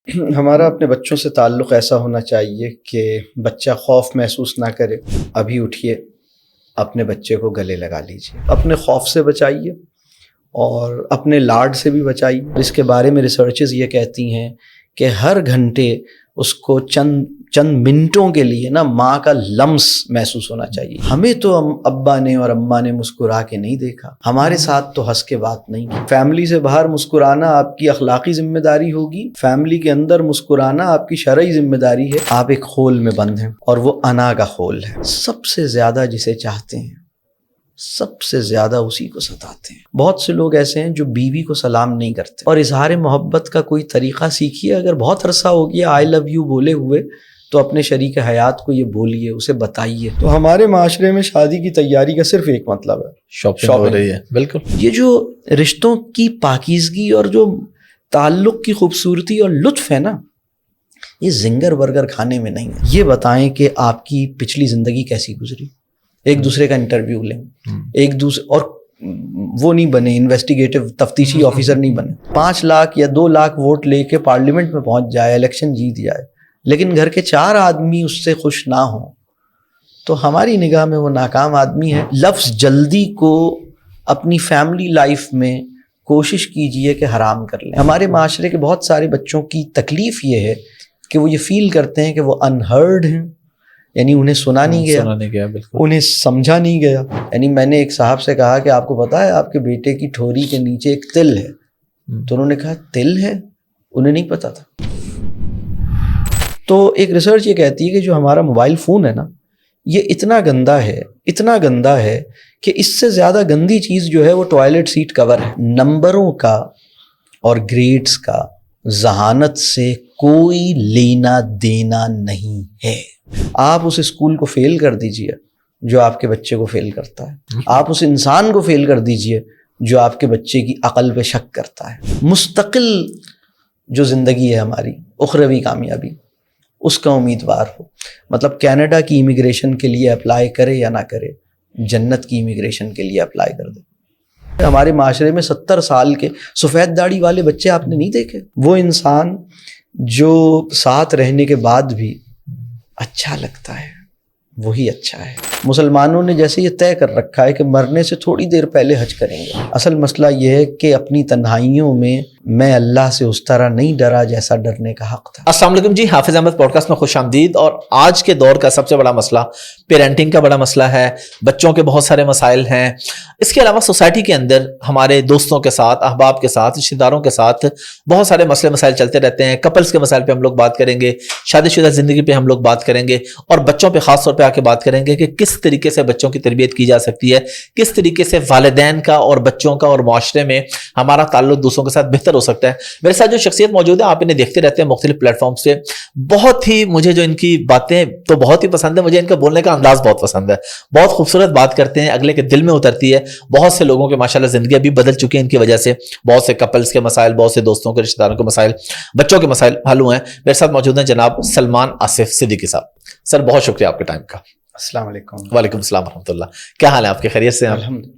ہمارا اپنے بچوں سے تعلق ایسا ہونا چاہیے کہ بچہ خوف محسوس نہ کرے. ابھی اٹھیے، اپنے بچے کو گلے لگا لیجیے، اپنے خوف سے بچائیے اور اپنے لاڈ سے بھی بچائیے. اس کے بارے میں ریسرچز یہ کہتی ہیں کہ ہر گھنٹے اس کو چند منٹوں کے لیے نا ماں کا لمس محسوس ہونا چاہیے. ہمیں تو ابا نے اور اماں نے مسکرا کے نہیں دیکھا، ہمارے ساتھ تو ہنس کے بات نہیں کی. فیملی سے باہر مسکرانا آپ کی اخلاقی ذمہ داری ہوگی، فیملی کے اندر مسکرانا آپ کی شرعی ذمہ داری ہے. آپ ایک خول میں بند ہیں اور وہ انا کا خول ہے. سب سے زیادہ جسے چاہتے ہیں سب سے زیادہ اسی کو ستاتے ہیں. بہت سے لوگ ایسے ہیں جو بیوی کو سلام نہیں کرتے، اور اظہار محبت کا کوئی طریقہ سیکھیے. اگر بہت عرصہ ہو گیا آئی لو یو بولے ہوئے تو اپنے شریک حیات کو یہ بولیے، اسے بتائیے. تو ہمارے معاشرے میں شادی کی تیاری کا صرف ایک مطلب ہے، شاپنگ ہو رہی ہے. بالکل، یہ جو رشتوں کی پاکیزگی اور جو تعلق کی خوبصورتی اور لطف ہے نا، یہ زنگر برگر کھانے میں نہیں ہے. یہ بتائیں کہ آپ کی پچھلی زندگی کیسی گزری، ایک دوسرے کا انٹرویو لیں، ایک دوسرے، اور وہ نہیں بنے انویسٹیگیٹو تفتیشی آفیسر نہیں بنے. 5 لاکھ یا 2 لاکھ ووٹ لے کے پارلیمنٹ میں پہنچ جائے، الیکشن جیت جائے، لیکن گھر کے 4 آدمی اس سے خوش نہ ہوں تو ہماری نگاہ میں وہ ناکام آدمی ہے. لفظ جلدی کو اپنی فیملی لائف میں کوشش کیجئے کہ حرام کر لیں. ہمارے معاشرے کے بہت سارے بچوں کی تکلیف یہ ہے کہ وہ یہ فیل کرتے ہیں کہ وہ انہرڈ ہیں، یعنی انہیں سنا نہیں گیا، انہیں سمجھا نہیں گیا. یعنی میں نے ایک صاحب سے کہا کہ آپ کو پتا ہے آپ کے بیٹے کی ٹھوری کے نیچے ایک تل ہے، تو انہوں نے کہا تل ہے، انہیں نہیں پتا تھا. تو ایک ریسرچ یہ کہتی ہے کہ جو ہمارا موبائل فون ہے نا، یہ اتنا گندا ہے کہ اس سے زیادہ گندی چیز جو ہے وہ ٹوائلٹ سیٹ کور ہے. نمبروں کا اور گریڈز کا ذہانت سے کوئی لینا دینا نہیں ہے. آپ اس اسکول کو فیل کر دیجئے جو آپ کے بچے کو فیل کرتا ہے، آپ اس انسان کو فیل کر دیجئے جو آپ کے بچے کی عقل پہ شک کرتا ہے. مستقل جو زندگی ہے ہماری، اخروی کامیابی، اس کا امیدوار ہو. مطلب کینیڈا کی امیگریشن کے لیے اپلائی کرے یا نہ کرے، جنت کی امیگریشن کے لیے اپلائی کر دے. ہمارے معاشرے میں 70 سال کے سفید داڑھی والے بچے آپ نے نہیں دیکھے؟ وہ انسان جو ساتھ رہنے کے بعد بھی اچھا لگتا ہے وہی اچھا ہے. مسلمانوں نے جیسے یہ طے کر رکھا ہے کہ مرنے سے تھوڑی دیر پہلے حج کریں گے. اصل مسئلہ یہ ہے کہ اپنی تنہائیوں میں اللہ سے اس طرح نہیں ڈرا جیسا ڈرنے کا حق تھا. السلام علیکم جی، حافظ احمد پوڈ کاسٹ میں خوش آمدید. اور آج کے دور کا سب سے بڑا مسئلہ پیرنٹنگ کا بڑا مسئلہ ہے. بچوں کے بہت سارے مسائل ہیں. اس کے علاوہ سوسائٹی کے اندر ہمارے دوستوں کے ساتھ، احباب کے ساتھ، رشتہ داروں کے ساتھ بہت سارے مسئلے مسائل چلتے رہتے ہیں. کپلز کے مسائل پہ ہم لوگ بات کریں گے، شادی شدہ زندگی پہ ہم لوگ بات کریں گے، اور بچوں پہ خاص طور پہ آ کے بات کریں گے کہ کس طریقے سے بچوں کی تربیت کی جا سکتی ہے، کس طریقے سے والدین کا اور بچوں کا اور معاشرے میں ہمارا تعلق دوسروں کے ساتھ بہتر ہو سکتا ہے. میرے ساتھ جو شخصیت موجود ہے، آپ انہیں دیکھتے رہتے ہیں مختلف پلیٹ فارم سے. بہت ہی مجھے جو ان کی باتیں تو بہت ہی پسند ہے، مجھے ان کا بولنے کا انداز بہت پسند ہے. بہت خوبصورت بات کرتے ہیں، اگلے کے دل میں اترتی ہے. بہت سے لوگوں کے ماشاءاللہ زندگی ابھی بدل چکی ہے ان کی وجہ سے. بہت سے کپلز کے مسائل، بہت سے دوستوں کے، رشتہ داروں کے مسائل، بچوں کے مسائل حل ہوئے ہیں. میرے ساتھ موجود ہیں جناب سلمان آصف صدیقی صاحب. سر بہت شکریہ آپ کے ٹائم کا. السلام علیکم. وعلیکم السلام ورحمۃ اللہ. کیا حال ہے آپ کے؟ خیریت سے ہیں؟ الحمدللہ.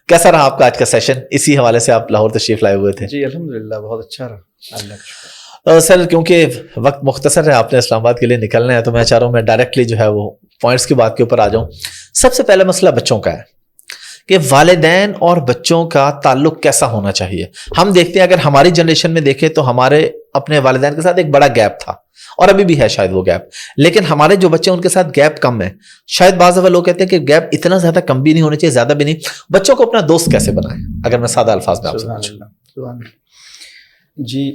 کیسا رہا آپ کا آج کا سیشن؟ اسی حوالے سے آپ لاہور تشریف لائے ہوئے تھے. جی الحمدللہ بہت اچھا رہا، اللہ کا شکر. سر کیونکہ وقت مختصر ہے، آپ نے اسلام آباد کے لیے نکلنا ہے، تو میں چاہ رہا ہوں میں ڈائریکٹلی جو ہے وہ پوائنٹس کی بات کے اوپر آ جاؤں. سب سے پہلا مسئلہ بچوں کا ہے کہ والدین اور بچوں کا تعلق کیسا ہونا چاہیے. ہم دیکھتے ہیں اگر ہماری جنریشن میں دیکھیں تو ہمارے اپنے والدین کے ساتھ ایک بڑا گیپ تھا، اور ابھی بھی ہے شاید وہ گیپ، لیکن ہمارے جو بچے ان کے ساتھ گیپ کم ہے. شاید بعض دفعہ لوگ کہتے ہیں کہ گیپ اتنا زیادہ کم بھی نہیں ہونا چاہیے، زیادہ بھی نہیں. بچوں کو اپنا دوست کیسے بنائیں، اگر میں سادہ الفاظ میں آپ سے پوچھوں؟ جی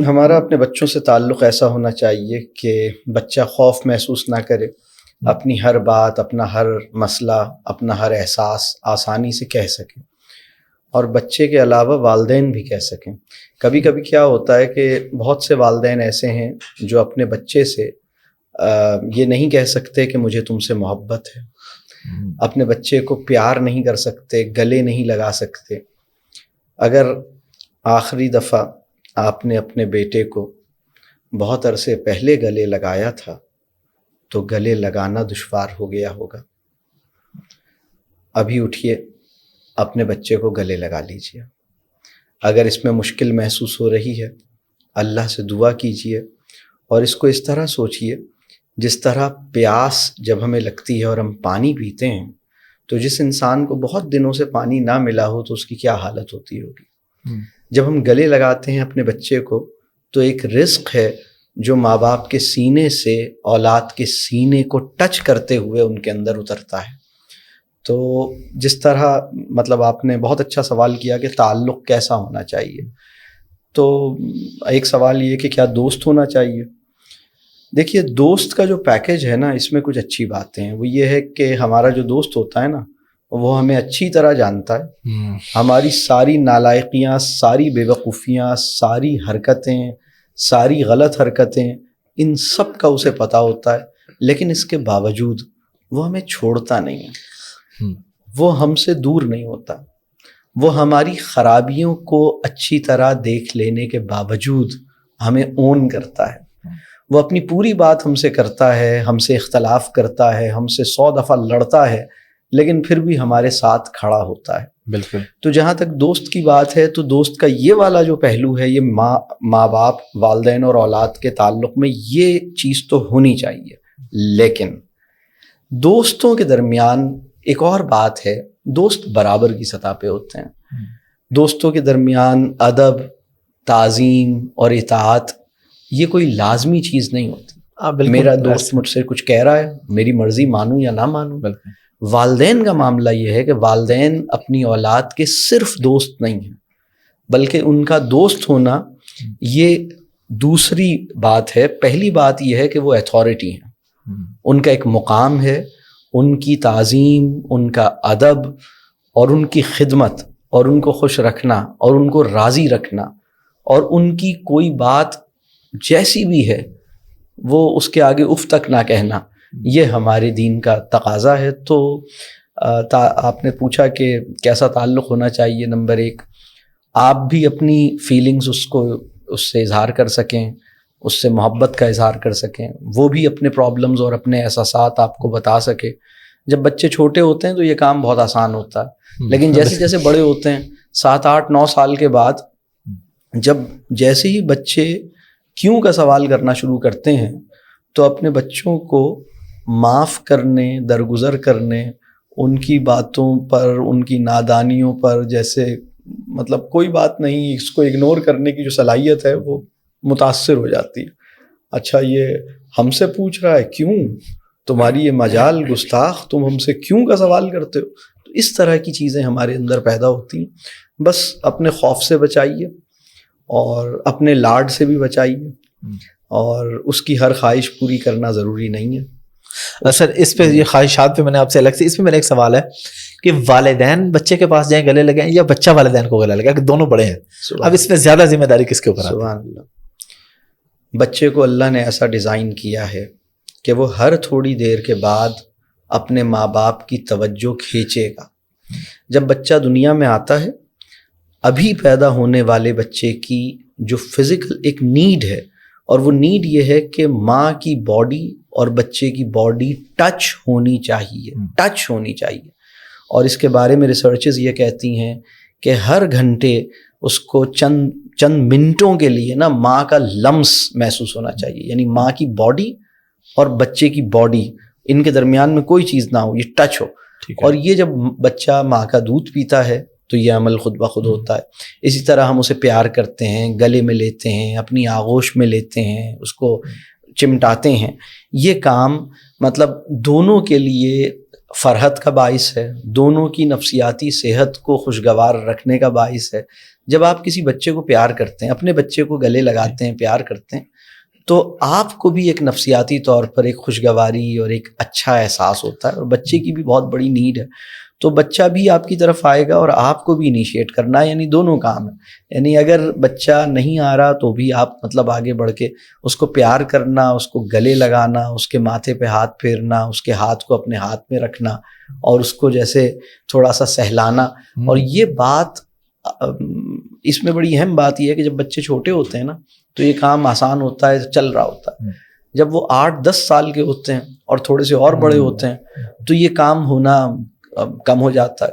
ہمارا اپنے بچوں سے تعلق ایسا ہونا چاہیے کہ بچہ خوف محسوس نہ کرے، اپنی ہر بات، اپنا ہر مسئلہ، اپنا ہر احساس آسانی سے کہہ سکے، اور بچے کے علاوہ والدین بھی کہہ سکیں. کبھی کبھی کیا ہوتا ہے کہ بہت سے والدین ایسے ہیں جو اپنے بچے سے یہ نہیں کہہ سکتے کہ مجھے تم سے محبت ہے، اپنے بچے کو پیار نہیں کر سکتے، گلے نہیں لگا سکتے. اگر آخری دفعہ آپ نے اپنے بیٹے کو بہت عرصے پہلے گلے لگایا تھا تو گلے لگانا دشوار ہو گیا ہوگا. ابھی اٹھیے، اپنے بچے کو گلے لگا لیجیے. اگر اس میں مشکل محسوس ہو رہی ہے اللہ سے دعا کیجیے اور اس کو اس طرح سوچیے جس طرح پیاس جب ہمیں لگتی ہے اور ہم پانی پیتے ہیں تو جس انسان کو بہت دنوں سے پانی نہ ملا ہو تو اس کی کیا حالت ہوتی ہوگی. جب ہم گلے لگاتے ہیں اپنے بچے کو تو ایک رزق ہے جو ماں باپ کے سینے سے اولاد کے سینے کو ٹچ کرتے ہوئے ان کے اندر اترتا ہے. تو جس طرح مطلب آپ نے بہت اچھا سوال کیا کہ تعلق کیسا ہونا چاہیے. تو ایک سوال یہ کہ کیا دوست ہونا چاہیے. دیکھیے دوست کا جو پیکیج ہے نا اس میں کچھ اچھی باتیں ہیں. وہ یہ ہے کہ ہمارا جو دوست ہوتا ہے نا وہ ہمیں اچھی طرح جانتا ہے, ہماری ساری نالائقیاں, ساری بے وقوفیاں, ساری حرکتیں, ساری غلط حرکتیں, ان سب کا اسے پتہ ہوتا ہے, لیکن اس کے باوجود وہ ہمیں چھوڑتا نہیں ہے, وہ ہم سے دور نہیں ہوتا. وہ ہماری خرابیوں کو اچھی طرح دیکھ لینے کے باوجود ہمیں اون کرتا ہے. وہ اپنی پوری بات ہم سے کرتا ہے, ہم سے اختلاف کرتا ہے, ہم سے 100 دفعہ لڑتا ہے, لیکن پھر بھی ہمارے ساتھ کھڑا ہوتا ہے. بالکل. تو جہاں تک دوست کی بات ہے تو دوست کا یہ والا جو پہلو ہے, یہ ماں باپ, والدین اور اولاد کے تعلق میں یہ چیز تو ہونی چاہیے. لیکن دوستوں کے درمیان ایک اور بات ہے, دوست برابر کی سطح پہ ہوتے ہیں. دوستوں کے درمیان ادب, تعظیم اور اطاعت یہ کوئی لازمی چیز نہیں ہوتی. میرا دوست مجھ سے کچھ کہہ رہا ہے, میری مرضی مانوں یا نہ مانوں. والدین کا معاملہ یہ ہے کہ والدین اپنی اولاد کے صرف دوست نہیں ہیں, بلکہ ان کا دوست ہونا یہ دوسری بات ہے. پہلی بات یہ ہے کہ وہ اتھارٹی ہیں, ان کا ایک مقام ہے, ان کی تعظیم, ان کا ادب اور ان کی خدمت اور ان کو خوش رکھنا اور ان کو راضی رکھنا اور ان کی کوئی بات جیسی بھی ہے وہ اس کے آگے اف تک نہ کہنا, یہ ہمارے دین کا تقاضا ہے. تو آپ نے پوچھا کہ کیسا تعلق ہونا چاہیے. نمبر 1, آپ بھی اپنی فیلنگز اس سے اظہار کر سکیں, اس سے محبت کا اظہار کر سکیں, وہ بھی اپنے پرابلمز اور اپنے احساسات آپ کو بتا سکے. جب بچے چھوٹے ہوتے ہیں تو یہ کام بہت آسان ہوتا ہے, لیکن جیسے جیسے بڑے ہوتے ہیں 7, 8, 9 سال کے بعد جب جیسے ہی بچے کیوں کا سوال کرنا شروع کرتے ہیں تو اپنے بچوں کو معاف کرنے, درگزر کرنے, ان کی باتوں پر, ان کی نادانیوں پر جیسے مطلب کوئی بات نہیں, اس کو اگنور کرنے کی جو صلاحیت ہے وہ متاثر ہو جاتی ہے. اچھا یہ ہم سے پوچھ رہا ہے, کیوں, تمہاری یہ مجال گستاخ, تم ہم سے کیوں کا سوال کرتے ہو. تو اس طرح کی چیزیں ہمارے اندر پیدا ہوتی ہیں. بس اپنے خوف سے بچائیے اور اپنے لاڈ سے بھی بچائیے, اور اس کی ہر خواہش پوری کرنا ضروری نہیں ہے. سر اس پہ یہ خواہشات پہ میں نے آپ سے الگ سے, اس پہ میرا ایک سوال ہے کہ والدین بچے کے پاس جائیں گلے لگائیں یا بچہ والدین کو گلے لگائیں, کہ دونوں بڑے ہیں, اب اس میں زیادہ ذمہ داری کس کے اوپر ہے؟ سبحان اللہ. بچے کو اللہ نے ایسا ڈیزائن کیا ہے کہ وہ ہر تھوڑی دیر کے بعد اپنے ماں باپ کی توجہ کھینچے گا. جب بچہ دنیا میں آتا ہے, ابھی پیدا ہونے والے بچے کی جو فزیکل ایک نیڈ ہے, اور وہ نیڈ یہ ہے کہ ماں کی باڈی اور بچے کی باڈی ٹچ ہونی چاہیے, ٹچ ہونی چاہیے. اور اس کے بارے میں ریسرچز یہ کہتی ہیں کہ ہر گھنٹے اس کو چند منٹوں کے لیے نا ماں کا لمس محسوس ہونا چاہیے, یعنی ماں کی باڈی اور بچے کی باڈی ان کے درمیان میں کوئی چیز نہ ہو, یہ ٹچ ہو. اور یہ جب بچہ ماں کا دودھ پیتا ہے تو یہ عمل خود بخود ہوتا ہے. اسی طرح ہم اسے پیار کرتے ہیں, گلے میں لیتے ہیں, اپنی آغوش میں لیتے ہیں, اس کو چمٹاتے ہیں. یہ کام مطلب دونوں کے لیے فرحت کا باعث ہے, دونوں کی نفسیاتی صحت کو خوشگوار رکھنے کا باعث ہے. جب آپ کسی بچے کو پیار کرتے ہیں, اپنے بچے کو گلے لگاتے ہیں, پیار کرتے ہیں, تو آپ کو بھی ایک نفسیاتی طور پر ایک خوشگواری اور ایک اچھا احساس ہوتا ہے, اور بچے کی بھی بہت بڑی نیڈ ہے. تو بچہ بھی آپ کی طرف آئے گا اور آپ کو بھی انیشیٹ کرنا ہے, یعنی دونوں کام ہیں. یعنی اگر بچہ نہیں آ رہا تو بھی آپ مطلب آگے بڑھ کے اس کو پیار کرنا, اس کو گلے لگانا, اس کے ماتھے پہ ہاتھ پھیرنا, اس کے ہاتھ کو اپنے ہاتھ میں رکھنا اور اس کو جیسے تھوڑا سا سہلانا. اور یہ بات, اس میں بڑی اہم بات یہ ہے کہ جب بچے چھوٹے ہوتے ہیں نا تو یہ کام آسان ہوتا ہے, چل رہا ہوتا ہے. جب وہ 8-10 سال کے ہوتے ہیں اور تھوڑے سے اور بڑے ہوتے ہیں تو یہ کام ہونا کم ہو جاتا ہے.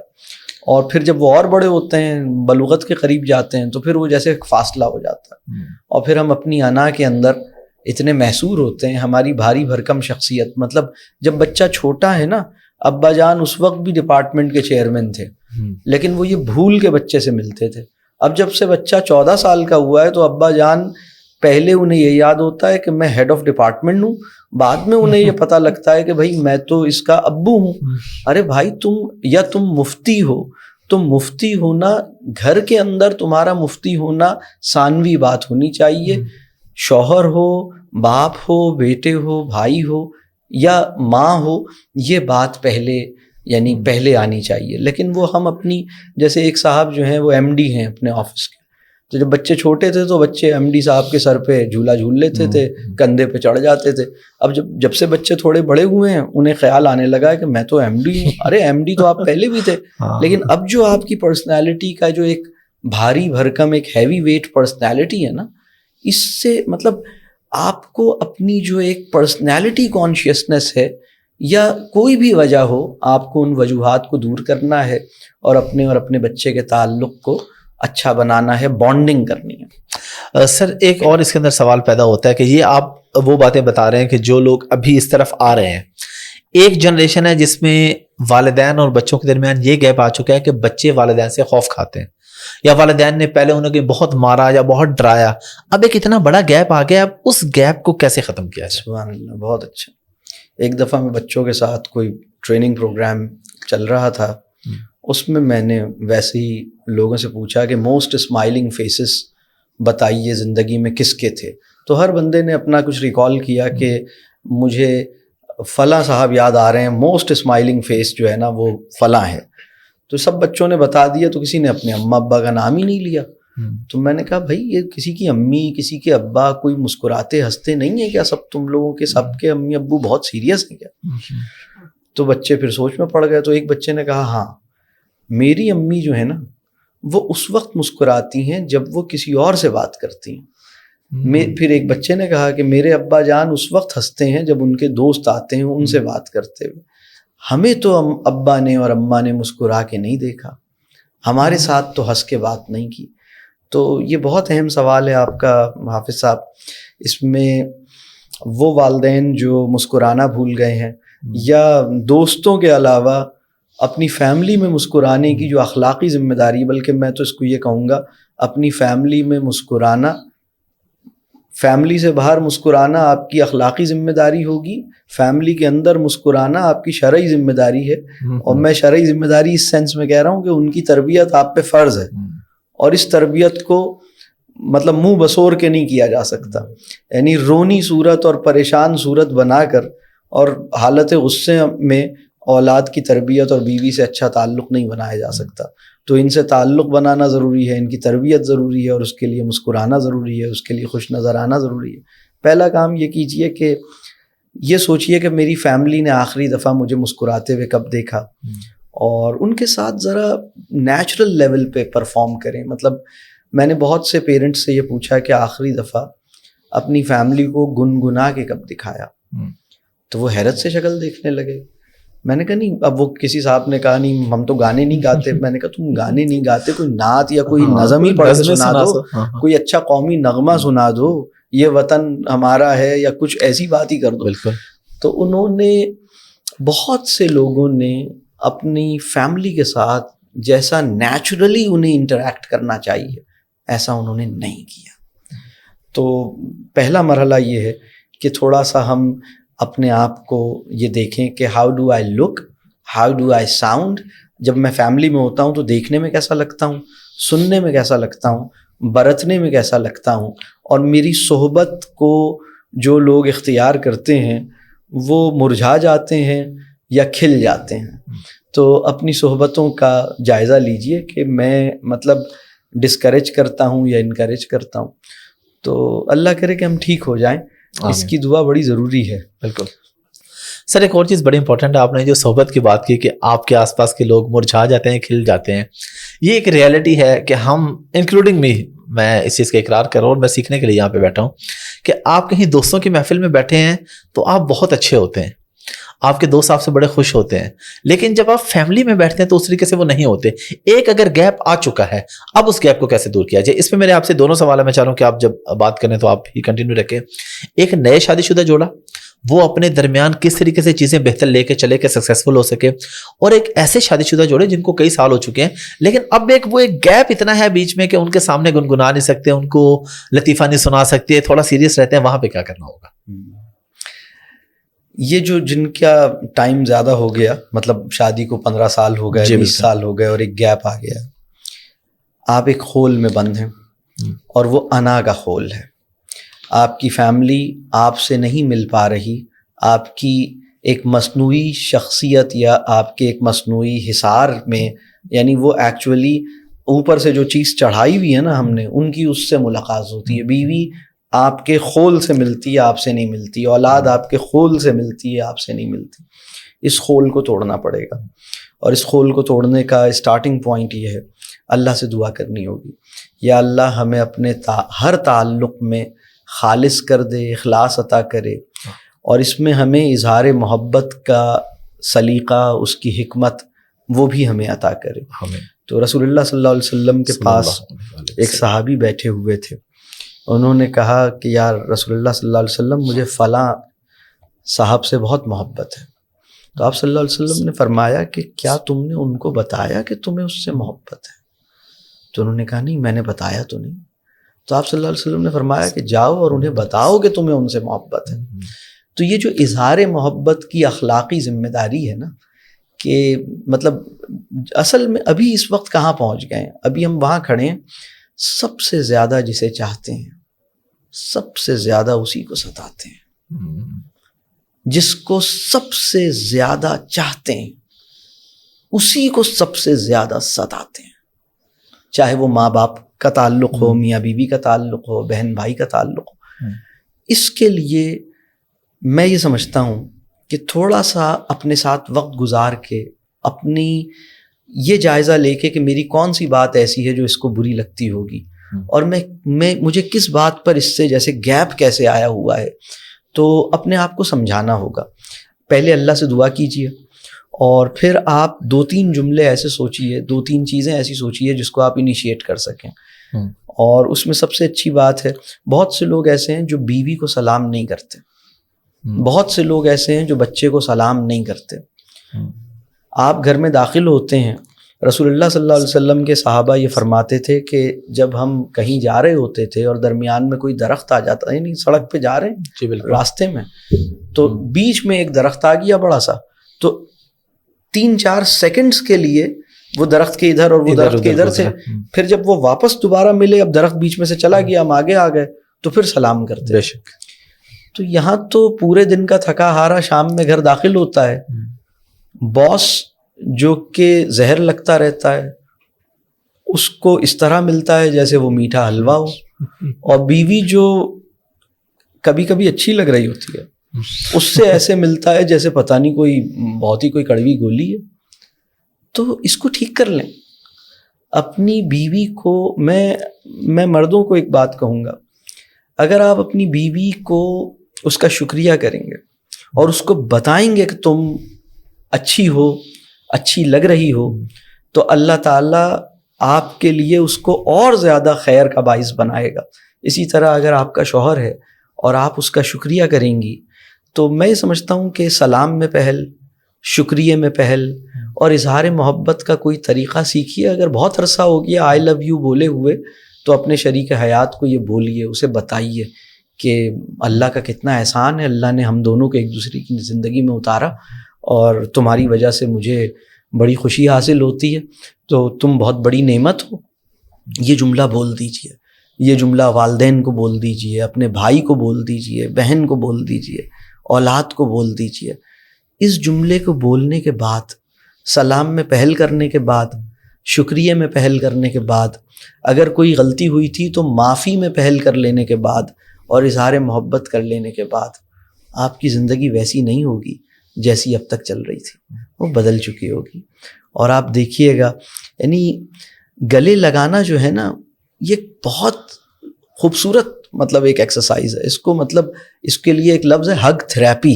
اور پھر جب وہ اور بڑے ہوتے ہیں, بلوغت کے قریب جاتے ہیں, تو پھر وہ جیسے ایک فاصلہ ہو جاتا ہے. اور پھر ہم اپنی انا کے اندر اتنے محصور ہوتے ہیں, ہماری بھاری بھرکم شخصیت. مطلب جب بچہ چھوٹا ہے نا, ابا جان اس وقت بھی ڈپارٹمنٹ کے چیئرمین تھے, لیکن وہ یہ بھول کے بچے سے ملتے تھے. اب جب سے بچہ 14 سال کا ہوا ہے تو ابا جان پہلے انہیں یہ یاد ہوتا ہے کہ میں ہیڈ آف ڈپارٹمنٹ ہوں, بعد میں انہیں یہ پتہ لگتا ہے کہ بھائی میں تو اس کا ابو ہوں. ارے بھائی تم مفتی ہو, تم مفتی ہونا, گھر کے اندر تمہارا مفتی ہونا ثانوی بات ہونی چاہیے. شوہر ہو, باپ ہو, بیٹے ہو, بھائی ہو یا ماں ہو, یہ بات پہلے آنی چاہیے. لیکن وہ ہم اپنی, جیسے ایک صاحب جو ہیں وہ MD ہیں اپنے آفس کے, تو جب بچے چھوٹے تھے تو بچے MD صاحب کے سر پہ جھولا جھول لیتے تھے, کندھے پہ چڑھ جاتے تھے. اب جب سے بچے تھوڑے بڑے ہوئے ہیں انہیں خیال آنے لگا کہ میں تو MD ہوں. ارے MD تو آپ پہلے بھی تھے, لیکن اب جو آپ کی پرسنالٹی کا جو ایک بھاری بھرکم ایک ہیوی ویٹ پرسنالٹی ہے نا, اس سے مطلب آپ کو اپنی جو ایک پرسنالٹی کانشیسنس ہے یا کوئی بھی وجہ ہو, آپ کو ان وجوہات کو دور کرنا ہے اور اپنے بچے کے تعلق کو اچھا بنانا ہے, بانڈنگ کرنی ہے. سر ایک اور اس کے اندر سوال پیدا ہوتا ہے کہ یہ آپ وہ باتیں بتا رہے ہیں کہ جو لوگ ابھی اس طرف آ رہے ہیں, ایک جنریشن ہے جس میں والدین اور بچوں کے درمیان یہ گیپ آ چکا ہے کہ بچے والدین سے خوف کھاتے ہیں, یا والدین نے پہلے انہیں بہت مارا یا بہت ڈرایا. اب ایک اتنا بڑا گیپ آ گیا, اب اس گیپ کو کیسے ختم کیا جائے؟ سبحان اللہ, بہت اچھا. ایک دفعہ میں بچوں کے ساتھ کوئی ٹریننگ پروگرام چل رہا تھا, اس میں نے ویسے ہی لوگوں سے پوچھا کہ موسٹ اسمائلنگ فیسز بتائیے زندگی میں کس کے تھے. تو ہر بندے نے اپنا کچھ ریکال کیا کہ مجھے فلاں صاحب یاد آ رہے ہیں, موسٹ اسمائلنگ فیس جو ہے نا وہ فلاں ہے. تو سب بچوں نے بتا دیا, تو کسی نے اپنے اماں ابا کا نام ہی نہیں لیا. تو میں نے کہا بھائی یہ کسی کی امی کسی کے ابا کوئی مسکراتے ہنستے نہیں ہیں کیا؟ سب تم لوگوں کے سب کے امی ابو بہت سیریس ہیں کیا؟ تو بچے پھر سوچ میں پڑ گئے. تو ایک بچے نے کہا ہاں میری امی جو ہے نا وہ اس وقت مسکراتی ہیں جب وہ کسی اور سے بات کرتی ہیں. پھر ایک بچے نے کہا کہ میرے ابا جان اس وقت ہنستے ہیں جب ان کے دوست آتے ہیں ان سے بات کرتے ہوئے. ہمیں تو ابا نے اور اماں نے مسکرا کے نہیں دیکھا, ہمارے ساتھ تو ہنس کے بات نہیں کی. تو یہ بہت اہم سوال ہے آپ کا حافظ صاحب. اس میں وہ والدین جو مسکرانا بھول گئے ہیں, یا دوستوں کے علاوہ اپنی فیملی میں مسکرانے کی جو اخلاقی ذمہ داری, بلکہ میں تو اس کو یہ کہوں گا اپنی فیملی میں مسکرانا, فیملی سے باہر مسکرانا آپ کی اخلاقی ذمہ داری ہوگی, فیملی کے اندر مسکرانا آپ کی شرعی ذمہ داری ہے. اور میں شرعی ذمہ داری اس سینس میں کہہ رہا ہوں کہ ان کی تربیت آپ پہ فرض ہے, اور اس تربیت کو مطلب منہ بسور کے نہیں کیا جا سکتا. یعنی رونی صورت اور پریشان صورت بنا کر اور حالت غصے میں اولاد کی تربیت اور بیوی سے اچھا تعلق نہیں بنایا جا سکتا. تو ان سے تعلق بنانا ضروری ہے, ان کی تربیت ضروری ہے, اور اس کے لیے مسکرانا ضروری ہے, اس کے لیے خوش نظر آنا ضروری ہے. پہلا کام یہ کیجئے کہ یہ سوچئے کہ میری فیملی نے آخری دفعہ مجھے مسکراتے ہوئے کب دیکھا, اور ان کے ساتھ ذرا نیچرل لیول پہ پرفارم کریں. مطلب میں نے بہت سے پیرنٹس سے یہ پوچھا کہ آخری دفعہ اپنی فیملی کو گنگنا کے کب دکھایا, تو وہ حیرت سے شکل دیکھنے لگے. میں نے کہا نہیں, اب وہ کسی صاحب نے کہا نہیں ہم تو گانے نہیں گاتے. میں نے کہا تم گانے نہیں گاتے, کوئی نعت یا کوئی نظم ہی پڑھ کے سنا دو, کوئی اچھا قومی نغمہ سنا دو, یہ وطن ہمارا ہے, یا کچھ ایسی بات ہی کر دو. بالکل. تو انہوں نے, بہت سے لوگوں نے اپنی فیملی کے ساتھ جیسا نیچرلی انہیں انٹریکٹ کرنا چاہیے ایسا انہوں نے نہیں کیا. تو پہلا مرحلہ یہ ہے کہ تھوڑا سا ہم اپنے آپ کو یہ دیکھیں کہ how do I look, how do I sound. جب میں فیملی میں ہوتا ہوں تو دیکھنے میں کیسا لگتا ہوں, سننے میں کیسا لگتا ہوں, برتنے میں کیسا لگتا ہوں, اور میری صحبت کو جو لوگ اختیار کرتے ہیں وہ مرجھا جاتے ہیں یا کھل جاتے ہیں. تو اپنی صحبتوں کا جائزہ لیجئے کہ میں مطلب ڈسکریج کرتا ہوں یا انکریج کرتا ہوں. تو اللہ کرے کہ ہم ٹھیک ہو جائیں, اس کی دعا بڑی ضروری ہے. بالکل. سر ایک اور چیز بڑی امپورٹنٹ ہے, آپ نے جو صحبت کی بات کی کہ آپ کے آس پاس کے لوگ مرجھا جاتے ہیں, کھل جاتے ہیں, یہ ایک ریئلٹی ہے کہ ہم انکلوڈنگ می, میں اس چیز کا اقرار کر رہا ہوں اور میں سیکھنے کے لیے یہاں پہ بیٹھا ہوں کہ آپ کہیں دوستوں کی محفل میں بیٹھے ہیں تو آپ بہت اچھے ہوتے ہیں, آپ کے دوست آپ سے بڑے خوش ہوتے ہیں, لیکن جب آپ فیملی میں بیٹھتے ہیں تو اس طریقے سے وہ نہیں ہوتے. ایک اگر گیپ آ چکا ہے, اب اس گیپ کو کیسے دور کیا جائے؟ اس میں میرے آپ سے دونوں سوال ہے, میں چاہ رہا ہوں کہ آپ جب بات کریں تو آپ ہی کنٹینیو رکھیں. ایک نئے شادی شدہ جوڑا وہ اپنے درمیان کس طریقے سے چیزیں بہتر لے کے چلے کہ سکسیسفل ہو سکے, اور ایک ایسے شادی شدہ جوڑے جن کو کئی سال ہو چکے ہیں لیکن اب ایک گیپ اتنا ہے بیچ میں کہ ان کے سامنے گنگنا نہیں سکتے, ان کو لطیفہ نہیں سنا سکتے, تھوڑا سیریس رہتے ہیں, وہاں پہ کیا کرنا ہوگا؟ یہ جو جن کا ٹائم زیادہ ہو گیا, مطلب شادی کو 15 سال ہو گئے, 20 سال ہو گئے اور ایک گیپ آ گیا, آپ ایک خول میں بند ہیں اور وہ انا کا خول ہے. آپ کی فیملی آپ سے نہیں مل پا رہی, آپ کی ایک مصنوعی شخصیت یا آپ کے ایک مصنوعی حصار میں, یعنی وہ ایکچولی اوپر سے جو چیز چڑھائی ہوئی ہے نا ہم نے, ان کی اس سے ملاقات ہوتی ہے. بیوی آپ کے خول سے ملتی ہے, آپ سے نہیں ملتی. اولاد آپ کے خول سے ملتی ہے, آپ سے نہیں ملتی. اس خول کو توڑنا پڑے گا, اور اس خول کو توڑنے کا اسٹارٹنگ پوائنٹ یہ ہے, اللہ سے دعا کرنی ہوگی, یا اللہ ہمیں اپنے ہر تعلق میں خالص کر دے, اخلاص عطا کرے, اور اس میں ہمیں اظہار محبت کا سلیقہ, اس کی حکمت وہ بھی ہمیں عطا کرے. تو رسول اللہ صلی اللہ علیہ وسلم کے پاس ایک صحابی بیٹھے ہوئے تھے, انہوں نے کہا کہ یار رسول اللہ صلی اللہ علیہ وسلم, مجھے فلاں صاحب سے بہت محبت ہے. تو آپ صلی اللہ علیہ وسلم نے فرمایا کہ کیا تم نے ان کو بتایا کہ تمہیں اس سے محبت ہے؟ تو انہوں نے کہا نہیں, میں نے بتایا تو نہیں. تو آپ صلی اللہ علیہ وسلم نے فرمایا کہ جاؤ اور انہیں بتاؤ کہ تمہیں ان سے محبت ہے. تو یہ جو اظہار محبت کی اخلاقی ذمہ داری ہے نا, کہ مطلب اصل میں ابھی اس وقت کہاں پہنچ گئے ہیں, ابھی ہم وہاں کھڑے ہیں, سب سے زیادہ جسے چاہتے ہیں سب سے زیادہ اسی کو ستاتے ہیں. جس کو سب سے زیادہ چاہتے ہیں اسی کو سب سے زیادہ ستاتے ہیں, چاہے وہ ماں باپ کا تعلق ہو, میاں بیوی کا تعلق ہو, بہن بھائی کا تعلق ہو. اس کے لیے میں یہ سمجھتا ہوں کہ تھوڑا سا اپنے ساتھ وقت گزار کے, اپنی یہ جائزہ لے کے کہ میری کون سی بات ایسی ہے جو اس کو بری لگتی ہوگی, اور مجھے کس بات پر اس سے جیسے گیپ کیسے آیا ہوا ہے, تو اپنے آپ کو سمجھانا ہوگا. پہلے اللہ سے دعا کیجئے, اور پھر آپ 2-3 جملے ایسے سوچیے, 2-3 چیزیں ایسی سوچیے جس کو آپ انیشیٹ کر سکیں. اور اس میں سب سے اچھی بات ہے, بہت سے لوگ ایسے ہیں جو بیوی کو سلام نہیں کرتے, بہت سے لوگ ایسے ہیں جو بچے کو سلام نہیں کرتے. آپ گھر میں داخل ہوتے ہیں, رسول اللہ صلی اللہ علیہ وسلم کے صحابہ یہ فرماتے تھے کہ جب ہم کہیں جا رہے ہوتے تھے اور درمیان میں کوئی درخت آ جاتا, یعنی سڑک پہ جا رہے ہیں راستے میں, تو بیچ میں ایک درخت آ گیا بڑا سا, تو 3-4 سیکنڈز کے لیے وہ درخت کے ادھر اور وہ درخت کے ادھر تھے, پھر جب وہ واپس دوبارہ ملے, اب درخت بیچ میں سے چلا گیا, ہم آگے آ گئے, تو پھر سلام کرتے. بے شک. تو یہاں تو پورے دن کا تھکا ہارا شام میں گھر داخل ہوتا ہے, باس جو کہ زہر لگتا رہتا ہے اس کو اس طرح ملتا ہے جیسے وہ میٹھا حلوہ ہو, اور بیوی جو کبھی کبھی اچھی لگ رہی ہوتی ہے اس سے ایسے ملتا ہے جیسے پتہ نہیں کوئی بہت ہی کوئی کڑوی گولی ہے. تو اس کو ٹھیک کر لیں اپنی بیوی کو. میں مردوں کو ایک بات کہوں گا, اگر آپ اپنی بیوی کو اس کا شکریہ کریں گے اور اس کو بتائیں گے کہ تم اچھی ہو, اچھی لگ رہی ہو, تو اللہ تعالیٰ آپ کے لیے اس کو اور زیادہ خیر کا باعث بنائے گا. اسی طرح اگر آپ کا شوہر ہے اور آپ اس کا شکریہ کریں گی, تو میں یہ سمجھتا ہوں کہ سلام میں پہل, شکریہ میں پہل, اور اظہار محبت کا کوئی طریقہ سیکھیے. اگر بہت عرصہ ہو گیا آئی لو یو بولے ہوئے, تو اپنے شریک حیات کو یہ بولیے, اسے بتائیے کہ اللہ کا کتنا احسان ہے, اللہ نے ہم دونوں کو ایک دوسرے کی زندگی میں اتارا, اور تمہاری وجہ سے مجھے بڑی خوشی حاصل ہوتی ہے, تو تم بہت بڑی نعمت ہو. یہ جملہ بول دیجئے, یہ جملہ والدین کو بول دیجئے, اپنے بھائی کو بول دیجئے, بہن کو بول دیجئے, اولاد کو بول دیجئے. اس جملے کو بولنے کے بعد, سلام میں پہل کرنے کے بعد, شکریہ میں پہل کرنے کے بعد, اگر کوئی غلطی ہوئی تھی تو معافی میں پہل کر لینے کے بعد, اور اظہار محبت کر لینے کے بعد, آپ کی زندگی ویسی نہیں ہوگی جیسی اب تک چل رہی تھی, وہ بدل چکی ہوگی. اور آپ دیکھیے گا, یعنی گلے لگانا جو ہے نا, یہ بہت خوبصورت مطلب ایک ایکسرسائز ہے. اس کو مطلب اس کے لیے ایک لفظ ہے ہگ تھراپی.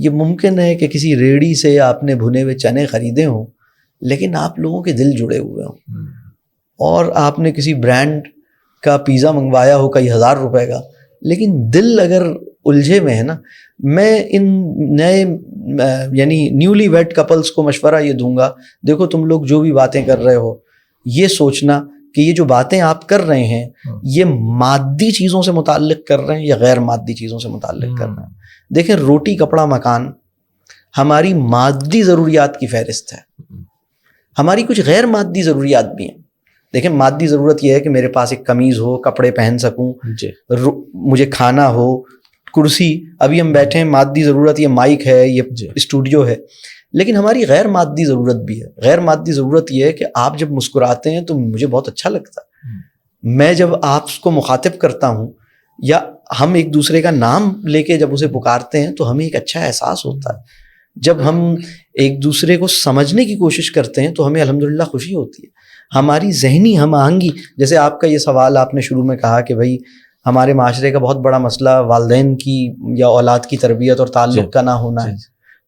یہ ممکن ہے کہ کسی ریڑھی سے آپ نے بھنے ہوئے چنے خریدے ہوں لیکن آپ لوگوں کے دل جڑے ہوئے ہوں، اور آپ نے کسی برانڈ کا پیزا منگوایا ہو کئی ہزار روپے کا، لیکن دل اگر الجھے میں ہے نا. میں ان نئے یعنی نیولی ویڈ کپلز کو مشورہ یہ دوں گا، دیکھو تم لوگ جو بھی باتیں کر رہے ہو، یہ سوچنا کہ یہ جو باتیں آپ کر رہے ہیں یہ مادی چیزوں سے متعلق کر رہے ہیں یا غیر مادی چیزوں سے متعلق کر رہے ہیں. دیکھیں روٹی کپڑا مکان ہماری مادی ضروریات کی فہرست ہے، ہماری کچھ غیر مادی ضروریات بھی ہیں. دیکھیں مادی ضرورت یہ ہے کہ میرے پاس ایک قمیض ہو، کپڑے پہن سکوں، مجھے کھانا ہو، کرسی، ابھی ہم بیٹھے ہیں مادی ضرورت، یہ مائک ہے، یہ اسٹوڈیو ہے. لیکن ہماری غیر مادی ضرورت بھی ہے. غیر مادی ضرورت یہ ہے کہ آپ جب مسکراتے ہیں تو مجھے بہت اچھا لگتا ہے. میں جب آپ کو مخاطب کرتا ہوں یا ہم ایک دوسرے کا نام لے کے جب اسے پکارتے ہیں تو ہمیں ایک اچھا احساس ہوتا ہے. جب ہم ایک دوسرے کو سمجھنے کی کوشش کرتے ہیں تو ہمیں الحمدللہ خوشی ہوتی ہے. ہماری ذہنی ہم آہنگی، جیسے آپ کا یہ سوال آپ نے شروع میں کہا کہ بھائی ہمارے معاشرے کا بہت بڑا مسئلہ والدین کی یا اولاد کی تربیت اور تعلق کا نہ ہونا ہے،